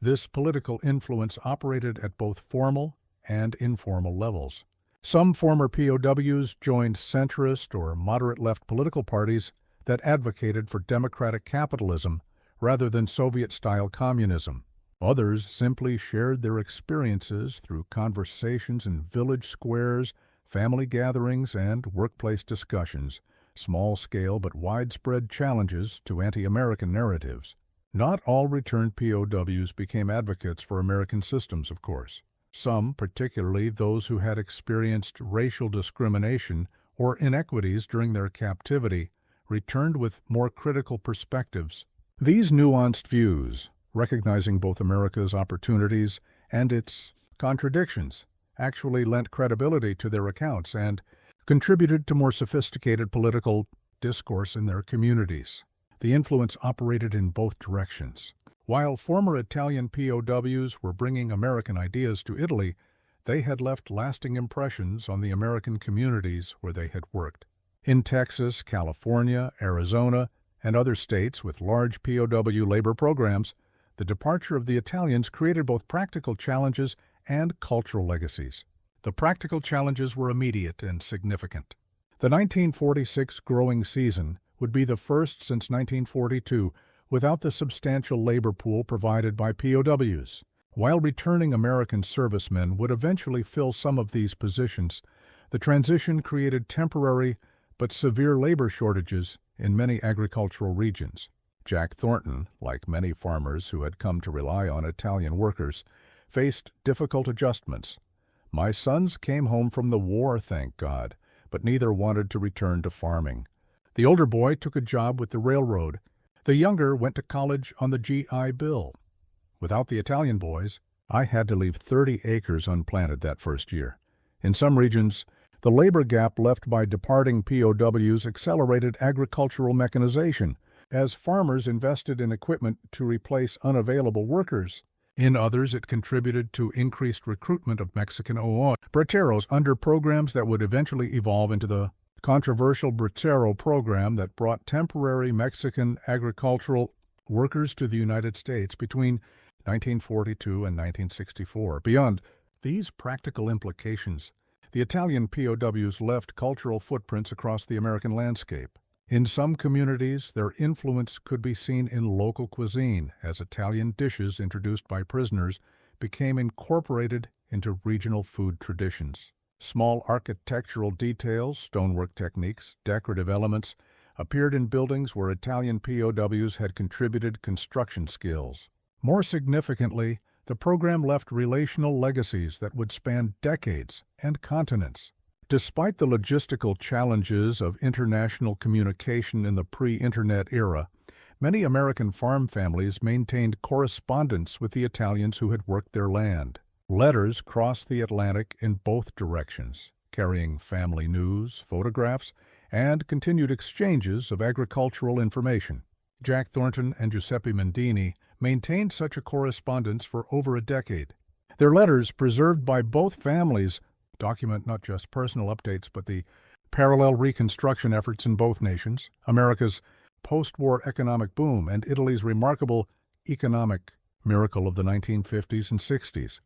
S1: This political influence operated at both formal and informal levels. Some former POWs joined centrist or moderate-left political parties that advocated for democratic capitalism rather than Soviet-style communism. Others simply shared their experiences through conversations in village squares, family gatherings, and workplace discussions, small-scale but widespread challenges to anti-American narratives. Not all returned POWs became advocates for American systems, of course. Some, particularly those who had experienced racial discrimination or inequities during their captivity, returned with more critical perspectives. These nuanced views, recognizing both America's opportunities and its contradictions, actually lent credibility to their accounts and contributed to more sophisticated political discourse in their communities. The influence operated in both directions. While former Italian POWs were bringing American ideas to Italy, they had left lasting impressions on the American communities where they had worked. In Texas, California, Arizona, and other states with large POW labor programs, the departure of the Italians created both practical challenges and cultural legacies. The practical challenges were immediate and significant. The 1946 growing season would be the first since 1942 without the substantial labor pool provided by POWs. While returning American servicemen would eventually fill some of these positions, the transition created temporary but severe labor shortages in many agricultural regions. Jack Thornton, like many farmers who had come to rely on Italian workers, faced difficult adjustments. "My sons came home from the war, thank God, but neither wanted to return to farming. The older boy took a job with the railroad. The younger went to college on the GI Bill. Without the Italian boys, I had to leave 30 acres unplanted that first year. In some regions, the labor gap left by departing POWs accelerated agricultural mechanization, as farmers invested in equipment to replace unavailable workers. In others, it contributed to increased recruitment of Mexican braceros under programs that would eventually evolve into the controversial Bracero program that brought temporary Mexican agricultural workers to the United States between 1942 and 1964. Beyond these practical implications, the Italian POWs left cultural footprints across the American landscape. In some communities, their influence could be seen in local cuisine, as Italian dishes introduced by prisoners became incorporated into regional food traditions. Small architectural details, stonework techniques, decorative elements appeared in buildings where Italian POWs had contributed construction skills. More significantly, the program left relational legacies that would span decades and continents. Despite the logistical challenges of international communication in the pre-internet era, many American farm families maintained correspondence with the Italians who had worked their land. Letters crossed the Atlantic in both directions, carrying family news, photographs, and continued exchanges of agricultural information. Jack Thornton and Giuseppe Mendini maintained such a correspondence for over a decade. Their letters, preserved by both families, document not just personal updates but the parallel reconstruction efforts in both nations, America's post-war economic boom, and Italy's remarkable economic miracle of the 1950s and 60s.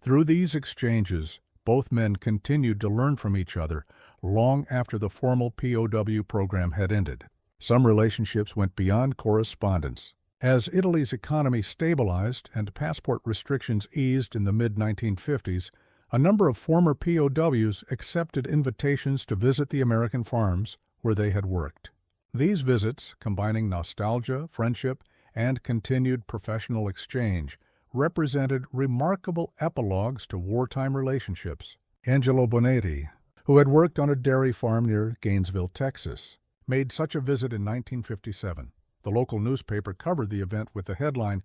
S1: Through these exchanges, both men continued to learn from each other long after the formal POW program had ended. Some relationships went beyond correspondence. As Italy's economy stabilized and passport restrictions eased in the mid-1950s, a number of former POWs accepted invitations to visit the American farms where they had worked. These visits, combining nostalgia, friendship, and continued professional exchange, represented remarkable epilogues to wartime relationships. Angelo Bonetti, who had worked on a dairy farm near Gainesville, Texas, made such a visit in 1957. The local newspaper covered the event with the headline,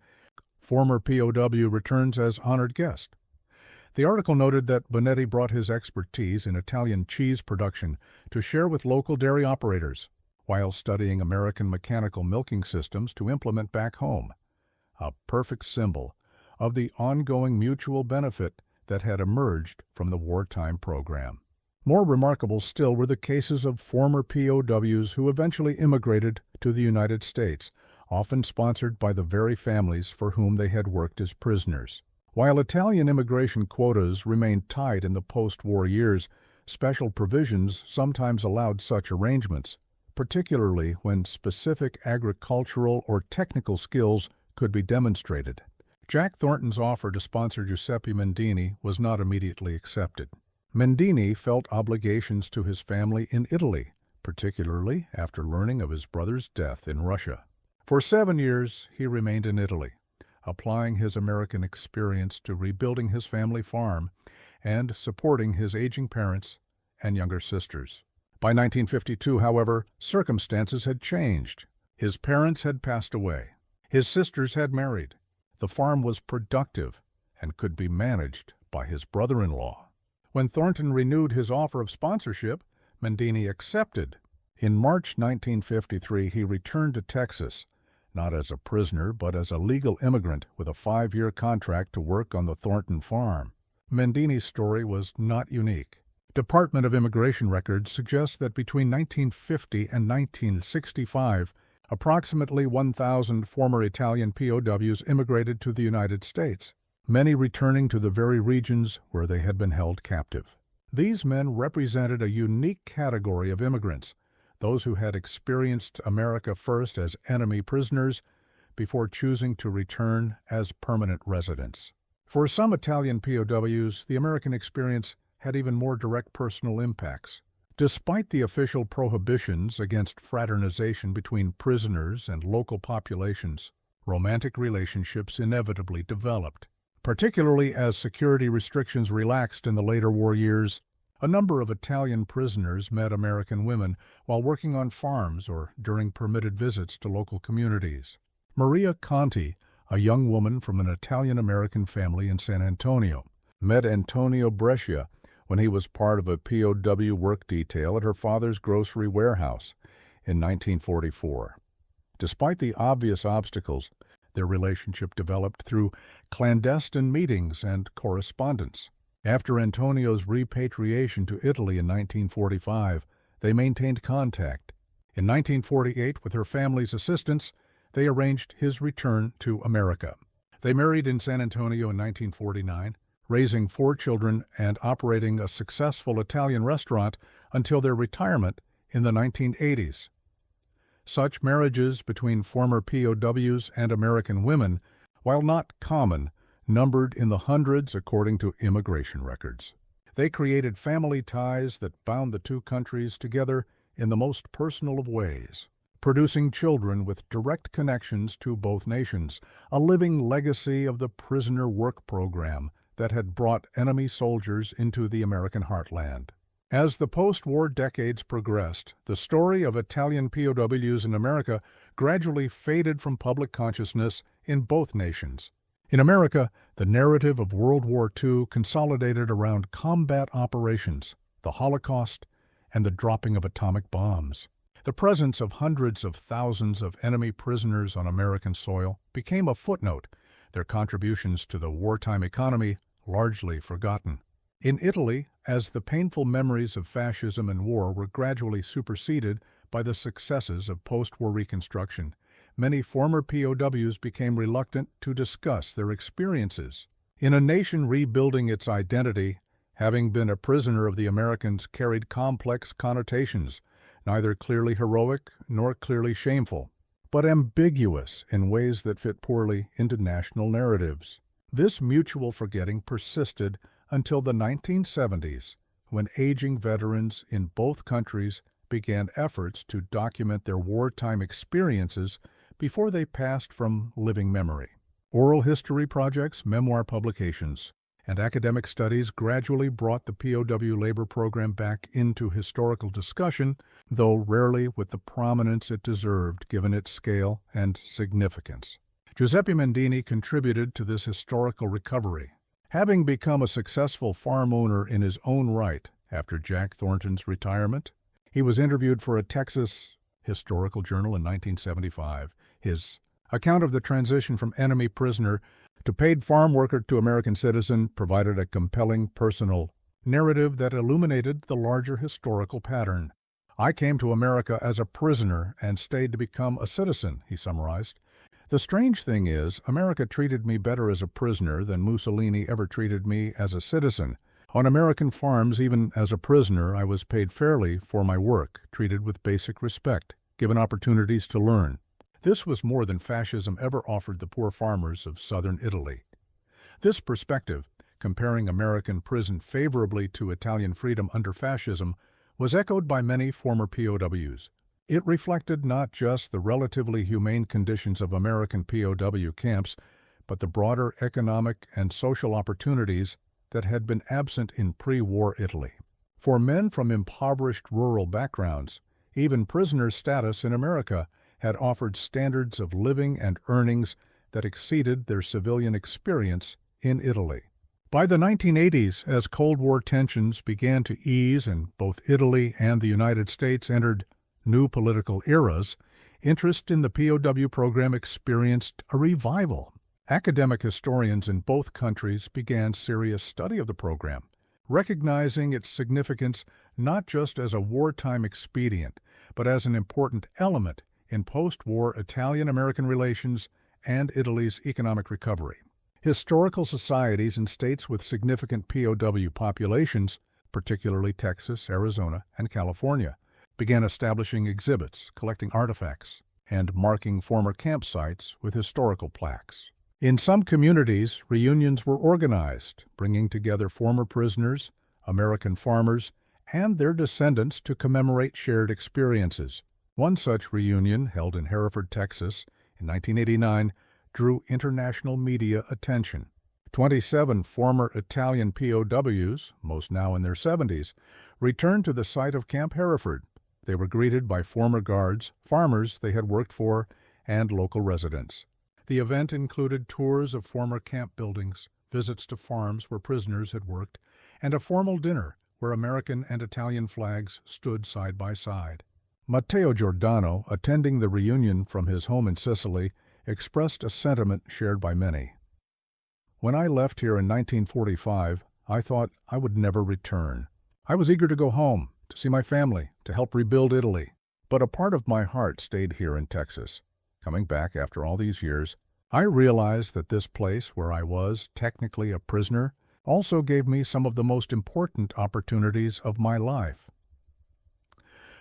S1: "Former POW Returns as Honored Guest." The article noted that Bonetti brought his expertise in Italian cheese production to share with local dairy operators, while studying American mechanical milking systems to implement back home, a perfect symbol of the ongoing mutual benefit that had emerged from the wartime program. More remarkable still were the cases of former POWs who eventually immigrated to the United States, often sponsored by the very families for whom they had worked as prisoners. While Italian immigration quotas remained tight in the post-war years, special provisions sometimes allowed such arrangements. particularly when specific agricultural or technical skills could be demonstrated. Jack Thornton's offer to sponsor Giuseppe Mendini was not immediately accepted. Mendini felt obligations to his family in Italy, particularly after learning of his brother's death in Russia. For 7 years, he remained in Italy, applying his American experience to rebuilding his family farm and supporting his aging parents and younger sisters. By 1952, however, circumstances had changed. His parents had passed away. His sisters had married. The farm was productive and could be managed by his brother-in-law. When Thornton renewed his offer of sponsorship, Mendini accepted. In March 1953, he returned to Texas, not as a prisoner but as a legal immigrant with a 5-year contract to work on the Thornton farm. Mendini's story was not unique. Department of Immigration records suggest that between 1950 and 1965, approximately 1,000 former Italian POWs immigrated to the United States, many returning to the very regions where they had been held captive. These men represented a unique category of immigrants, those who had experienced America first as enemy prisoners before choosing to return as permanent residents. For some Italian POWs, the American experience had even more direct personal impacts. Despite the official prohibitions against fraternization between prisoners and local populations, romantic relationships inevitably developed. Particularly as security restrictions relaxed in the later war years, a number of Italian prisoners met American women while working on farms or during permitted visits to local communities. Maria Conti, a young woman from an Italian-American family in San Antonio, met Antonio Brescia when he was part of a POW work detail at her father's grocery warehouse in 1944. Despite the obvious obstacles, their relationship developed through clandestine meetings and correspondence. After Antonio's repatriation to Italy in 1945, they maintained contact. In 1948, with her family's assistance, they arranged his return to America. They married in San Antonio in 1949, raising 4 children and operating a successful Italian restaurant until their retirement in the 1980s. Such marriages between former POWs and American women, while not common, numbered in the hundreds according to immigration records. They created family ties that bound the two countries together in the most personal of ways, producing children with direct connections to both nations, a living legacy of the prisoner work program that had brought enemy soldiers into the American heartland. As the post-war decades progressed, the story of Italian POWs in America gradually faded from public consciousness in both nations. In America, the narrative of World War II consolidated around combat operations, the Holocaust, and the dropping of atomic bombs. The presence of hundreds of thousands of enemy prisoners on American soil became a footnote, their contributions to the wartime economy largely forgotten. In Italy, as the painful memories of fascism and war were gradually superseded by the successes of post-war reconstruction, many former POWs became reluctant to discuss their experiences. In a nation rebuilding its identity, having been a prisoner of the Americans carried complex connotations, neither clearly heroic nor clearly shameful, but ambiguous in ways that fit poorly into national narratives. This mutual forgetting persisted until the 1970s, when aging veterans in both countries began efforts to document their wartime experiences before they passed from living memory. Oral history projects, memoir publications, and academic studies gradually brought the POW labor program back into historical discussion, though rarely with the prominence it deserved given its scale and significance. Giuseppe Mendini contributed to this historical recovery. Having become a successful farm owner in his own right after Jack Thornton's retirement, he was interviewed for a Texas historical journal in 1975. His account of the transition from enemy prisoner to paid farm worker to American citizen provided a compelling personal narrative that illuminated the larger historical pattern. "I came to America as a prisoner and stayed to become a citizen," he summarized. "The strange thing is, America treated me better as a prisoner than Mussolini ever treated me as a citizen. On American farms, even as a prisoner, I was paid fairly for my work, treated with basic respect, given opportunities to learn. This was more than fascism ever offered the poor farmers of southern Italy. This perspective, comparing American prison favorably to Italian freedom under fascism, was echoed by many former POWs. It reflected not just the relatively humane conditions of American POW camps, but the broader economic and social opportunities that had been absent in pre-war Italy. For men from impoverished rural backgrounds, even prisoner status in America had offered standards of living and earnings that exceeded their civilian experience in Italy. By the 1980s, as Cold War tensions began to ease and both Italy and the United States entered new political eras, interest in the POW program experienced a revival. Academic historians in both countries began serious study of the program, recognizing its significance not just as a wartime expedient, but as an important element in post-war Italian-American relations and Italy's economic recovery. Historical societies in states with significant POW populations, particularly Texas, Arizona, and California, began establishing exhibits, collecting artifacts, and marking former campsites with historical plaques. In some communities, reunions were organized, bringing together former prisoners, American farmers, and their descendants to commemorate shared experiences. One such reunion, held in Hereford, Texas, in 1989, drew international media attention. 27 former Italian POWs, most now in their 70s, returned to the site of Camp Hereford. They were greeted by former guards, farmers they had worked for, and local residents. The event included tours of former camp buildings, visits to farms where prisoners had worked, and a formal dinner where American and Italian flags stood side by side. Matteo Giordano, attending the reunion from his home in Sicily, expressed a sentiment shared by many. When I left here in 1945, I thought I would never return. I was eager to go home, to see my family, to help rebuild Italy. But a part of my heart stayed here in Texas. Coming back after all these years, I realized that this place where I was technically a prisoner also gave me some of the most important opportunities of my life.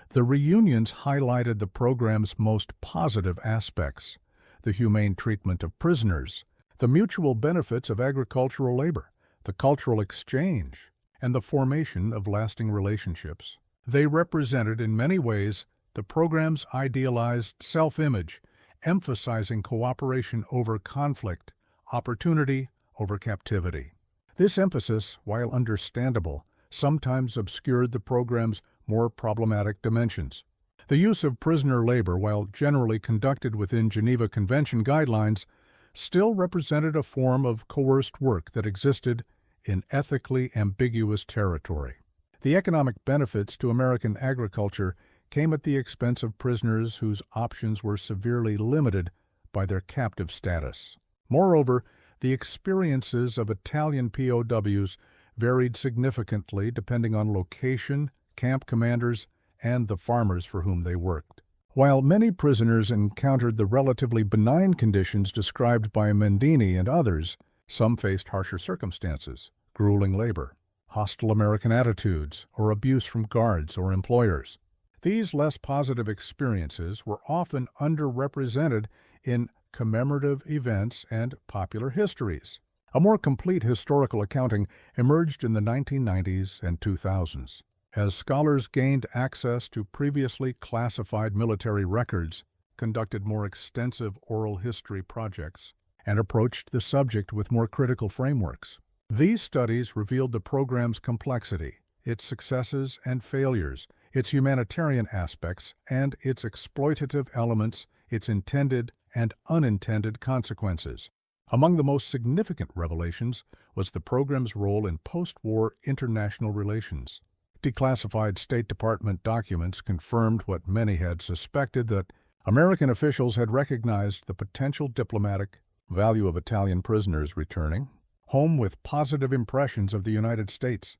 S1: The reunions highlighted the program's most positive aspects: the humane treatment of prisoners, the mutual benefits of agricultural labor, the cultural exchange, and the formation of lasting relationships. They represented in many ways the program's idealized self-image, emphasizing cooperation over conflict, opportunity over captivity. This emphasis, while understandable, sometimes obscured the program's more problematic dimensions. The use of prisoner labor, while generally conducted within Geneva Convention guidelines, still represented a form of coerced work that existed in ethically ambiguous territory. The economic benefits to American agriculture came at the expense of prisoners whose options were severely limited by their captive status. Moreover, the experiences of Italian POWs varied significantly depending on location, camp commanders, and the farmers for whom they worked. While many prisoners encountered the relatively benign conditions described by Mendini and others, some faced harsher circumstances, grueling labor, hostile American attitudes, or abuse from guards or employers. These less positive experiences were often underrepresented in commemorative events and popular histories. A more complete historical accounting emerged in the 1990s and 2000s. As scholars gained access to previously classified military records, conducted more extensive oral history projects, and approached the subject with more critical frameworks. These studies revealed the program's complexity, its successes and failures, its humanitarian aspects, and its exploitative elements, its intended and unintended consequences. Among the most significant revelations was the program's role in post-war international relations. Declassified State Department documents confirmed what many had suspected, that American officials had recognized the potential diplomatic value of Italian prisoners returning home with positive impressions of the United States.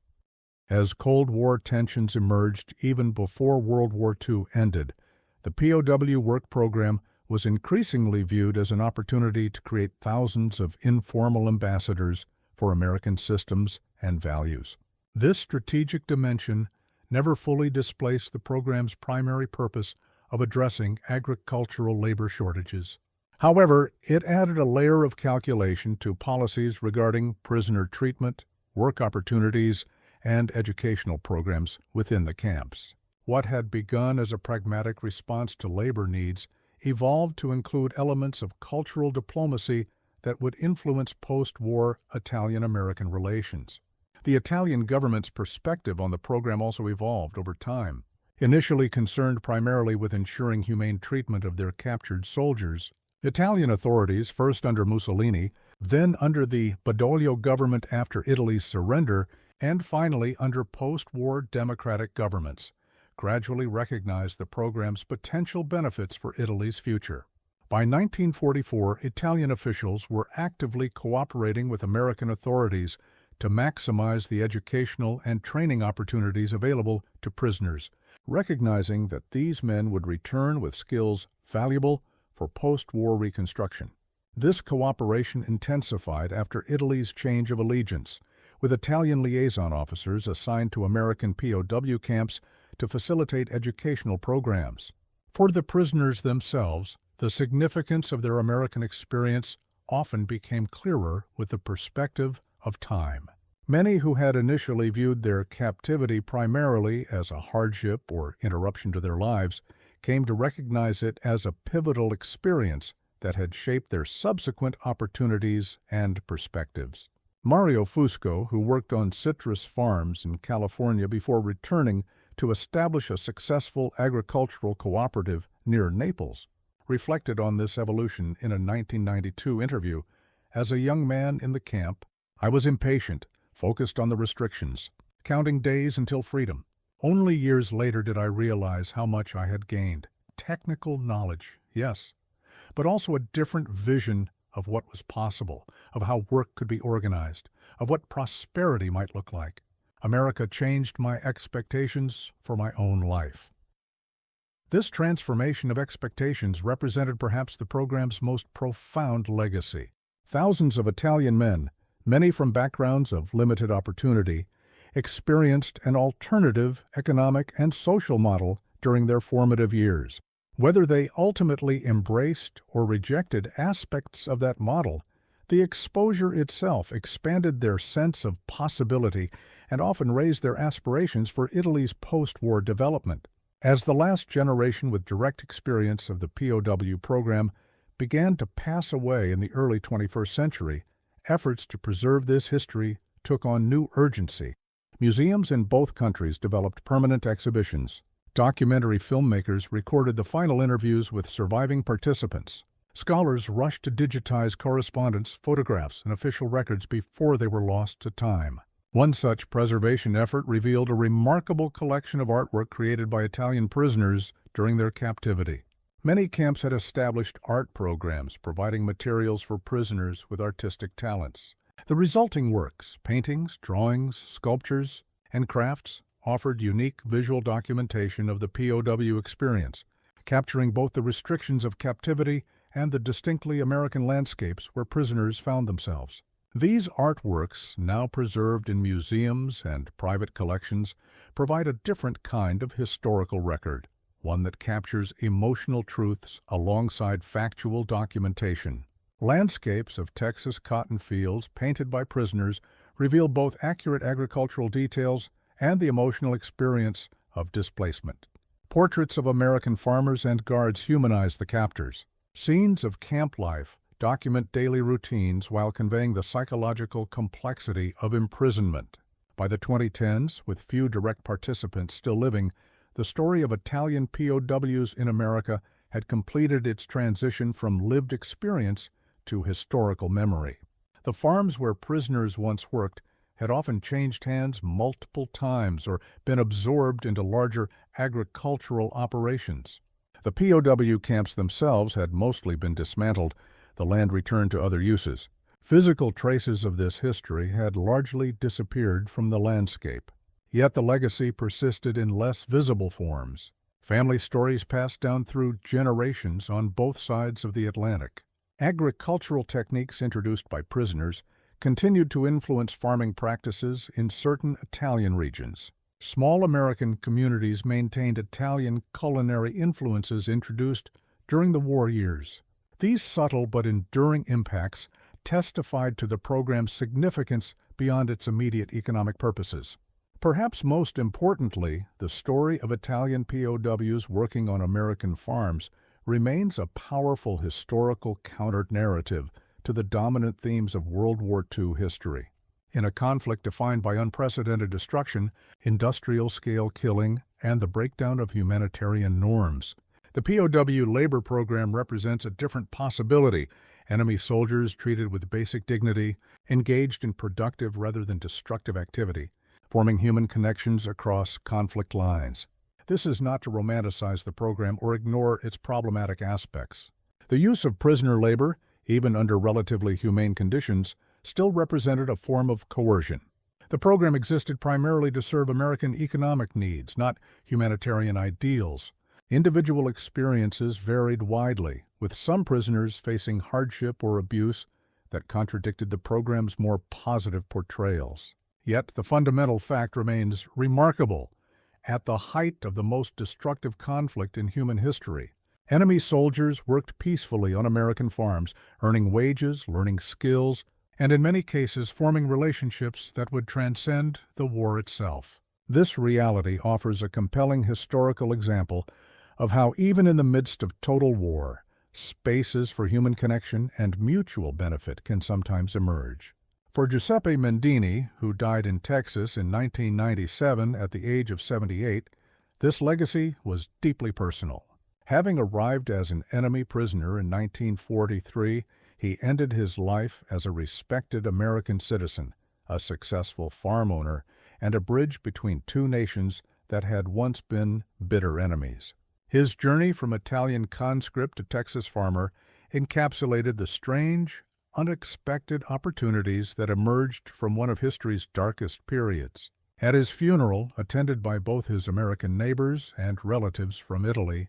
S1: As Cold War tensions emerged even before World War II ended, the POW work program was increasingly viewed as an opportunity to create thousands of informal ambassadors for American systems and values. This strategic dimension never fully displaced the program's primary purpose of addressing agricultural labor shortages. However, it added a layer of calculation to policies regarding prisoner treatment, work opportunities, and educational programs within the camps. What had begun as a pragmatic response to labor needs evolved to include elements of cultural diplomacy that would influence post-war Italian-American relations. The Italian government's perspective on the program also evolved over time. Initially concerned primarily with ensuring humane treatment of their captured soldiers, Italian authorities, first under Mussolini, then under the Badoglio government after Italy's surrender, and finally under post-war democratic governments, gradually recognized the program's potential benefits for Italy's future. By 1944, Italian officials were actively cooperating with American authorities to maximize the educational and training opportunities available to prisoners, recognizing that these men would return with skills valuable for post-war reconstruction. This cooperation intensified after Italy's change of allegiance, with Italian liaison officers assigned to American POW camps to facilitate educational programs. For the prisoners themselves, the significance of their American experience often became clearer with the perspective of time. Many who had initially viewed their captivity primarily as a hardship or interruption to their lives came to recognize it as a pivotal experience that had shaped their subsequent opportunities and perspectives. Mario Fusco, who worked on citrus farms in California before returning to establish a successful agricultural cooperative near Naples, reflected on this evolution in a 1992 interview. As a young man in the camp, I was impatient, focused on the restrictions, counting days until freedom. Only years later did I realize how much I had gained. Technical knowledge, yes, but also a different vision of what was possible, of how work could be organized, of what prosperity might look like. America changed my expectations for my own life. This transformation of expectations represented perhaps the program's most profound legacy. Thousands of Italian men, many from backgrounds of limited opportunity, experienced an alternative economic and social model during their formative years. Whether they ultimately embraced or rejected aspects of that model, the exposure itself expanded their sense of possibility and often raised their aspirations for Italy's post-war development. As the last generation with direct experience of the POW program began to pass away in the early 21st century, efforts to preserve this history took on new urgency. Museums in both countries developed permanent exhibitions. Documentary filmmakers recorded the final interviews with surviving participants. Scholars rushed to digitize correspondence, photographs, and official records before they were lost to time. One such preservation effort revealed a remarkable collection of artwork created by Italian prisoners during their captivity. Many camps had established art programs providing materials for prisoners with artistic talents. The resulting works, paintings, drawings, sculptures, and crafts, offered unique visual documentation of the POW experience, capturing both the restrictions of captivity and the distinctly American landscapes where prisoners found themselves. These artworks, now preserved in museums and private collections, provide a different kind of historical record, one that captures emotional truths alongside factual documentation. Landscapes of Texas cotton fields painted by prisoners reveal both accurate agricultural details and the emotional experience of displacement. Portraits of American farmers and guards humanize the captors. Scenes of camp life document daily routines while conveying the psychological complexity of imprisonment. By the 2010s, with few direct participants still living, the story of Italian POWs in America had completed its transition from lived experience to historical memory. The farms where prisoners once worked had often changed hands multiple times or been absorbed into larger agricultural operations. The POW camps themselves had mostly been dismantled, the land returned to other uses. Physical traces of this history had largely disappeared from the landscape. Yet the legacy persisted in less visible forms. Family stories passed down through generations on both sides of the Atlantic. Agricultural techniques introduced by prisoners continued to influence farming practices in certain Italian regions. Small American communities maintained Italian culinary influences introduced during the war years. These subtle but enduring impacts testified to the program's significance beyond its immediate economic purposes. Perhaps most importantly, the story of Italian POWs working on American farms remains a powerful historical counter-narrative to the dominant themes of World War II history. In a conflict defined by unprecedented destruction, industrial-scale killing, and the breakdown of humanitarian norms, the POW labor program represents a different possibility. Enemy soldiers treated with basic dignity, engaged in productive rather than destructive activity, forming human connections across conflict lines. This is not to romanticize the program or ignore its problematic aspects. The use of prisoner labor, even under relatively humane conditions, still represented a form of coercion. The program existed primarily to serve American economic needs, not humanitarian ideals. Individual experiences varied widely, with some prisoners facing hardship or abuse that contradicted the program's more positive portrayals. Yet the fundamental fact remains remarkable. At the height of the most destructive conflict in human history, enemy soldiers worked peacefully on American farms, earning wages, learning skills, and in many cases forming relationships that would transcend the war itself. This reality offers a compelling historical example of how even in the midst of total war, spaces for human connection and mutual benefit can sometimes emerge. For Giuseppe Mendini, who died in Texas in 1997 at the age of 78, this legacy was deeply personal. Having arrived as an enemy prisoner in 1943, he ended his life as a respected American citizen, a successful farm owner, and a bridge between two nations that had once been bitter enemies. His journey from Italian conscript to Texas farmer encapsulated the strange, unexpected opportunities that emerged from one of history's darkest periods. At his funeral, attended by both his American neighbors and relatives from Italy,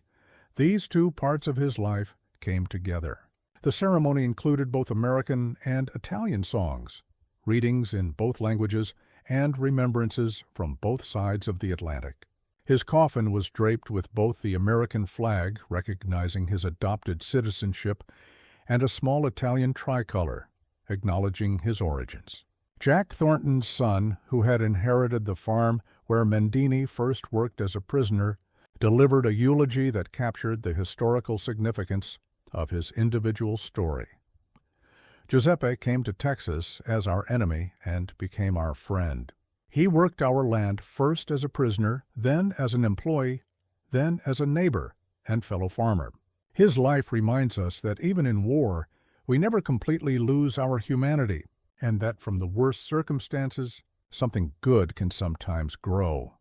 S1: these two parts of his life came together. The ceremony included both American and Italian songs, readings in both languages, and remembrances from both sides of the Atlantic. His coffin was draped with both the American flag, recognizing his adopted citizenship, and a small Italian tricolor, acknowledging his origins. Jack Thornton's son, who had inherited the farm where Mendini first worked as a prisoner, delivered a eulogy that captured the historical significance of his individual story. Giuseppe came to Texas as our enemy and became our friend. He worked our land first as a prisoner, then as an employee, then as a neighbor and fellow farmer. His life reminds us that even in war, we never completely lose our humanity, and that from the worst circumstances, something good can sometimes grow.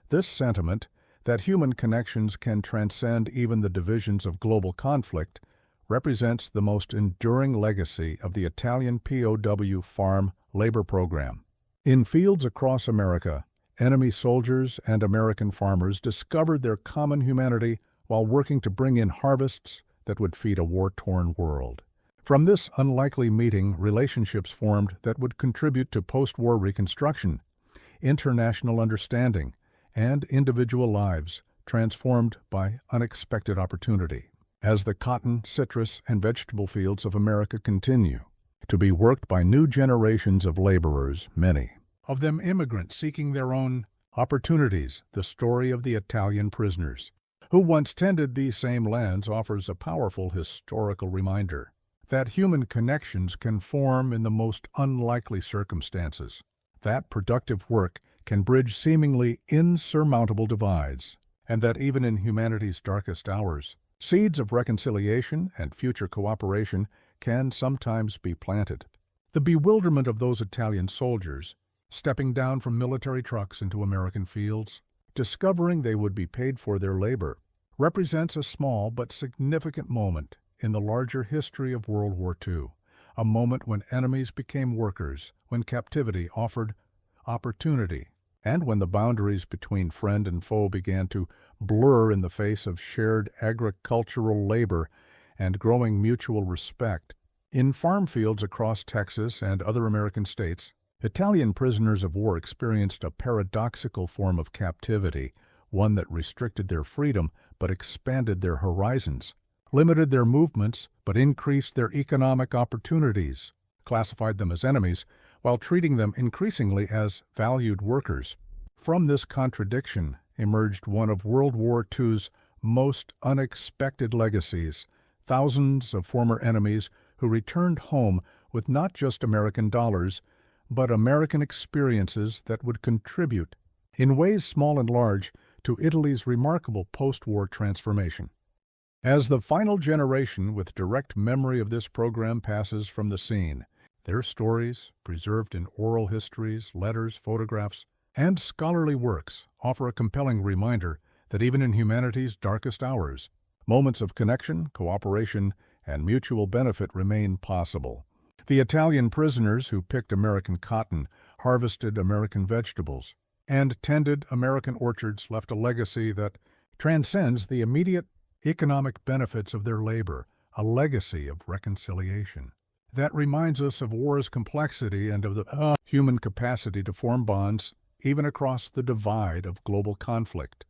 S1: This sentiment, that human connections can transcend even the divisions of global conflict, represents the most enduring legacy of the Italian POW farm labor program. In fields across America, enemy soldiers and American farmers discovered their common humanity while working to bring in harvests that would feed a war-torn world. From this unlikely meeting, relationships formed that would contribute to post-war reconstruction, international understanding, and individual lives transformed by unexpected opportunity. As the cotton, citrus, and vegetable fields of America continue to be worked by new generations of laborers, many of them immigrants seeking their own opportunities, the story of the Italian prisoners who once tended these same lands offers a powerful historical reminder that human connections can form in the most unlikely circumstances, that productive work can bridge seemingly insurmountable divides, and that even in humanity's darkest hours, seeds of reconciliation and future cooperation can sometimes be planted. The bewilderment of those Italian soldiers, stepping down from military trucks into American fields, discovering they would be paid for their labor, represents a small but significant moment in the larger history of World War II, a moment when enemies became workers, when captivity offered opportunity, and when the boundaries between friend and foe began to blur in the face of shared agricultural labor and growing mutual respect. In farm fields across Texas and other American states, Italian prisoners of war experienced a paradoxical form of captivity, one that restricted their freedom but expanded their horizons, limited their movements but increased their economic opportunities, classified them as enemies while treating them increasingly as valued workers. From this contradiction emerged one of World War II's most unexpected legacies: thousands of former enemies who returned home with not just American dollars, but American experiences that would contribute, in ways small and large, to Italy's remarkable post-war transformation. As the final generation with direct memory of this program passes from the scene, their stories, preserved in oral histories, letters, photographs, and scholarly works, offer a compelling reminder that even in humanity's darkest hours, moments of connection, cooperation, and mutual benefit remain possible. The Italian prisoners who picked American cotton, harvested American vegetables, and tended American orchards left a legacy that transcends the immediate economic benefits of their labor, a legacy of reconciliation. That reminds us of war's complexity and of the human capacity to form bonds even across the divide of global conflict.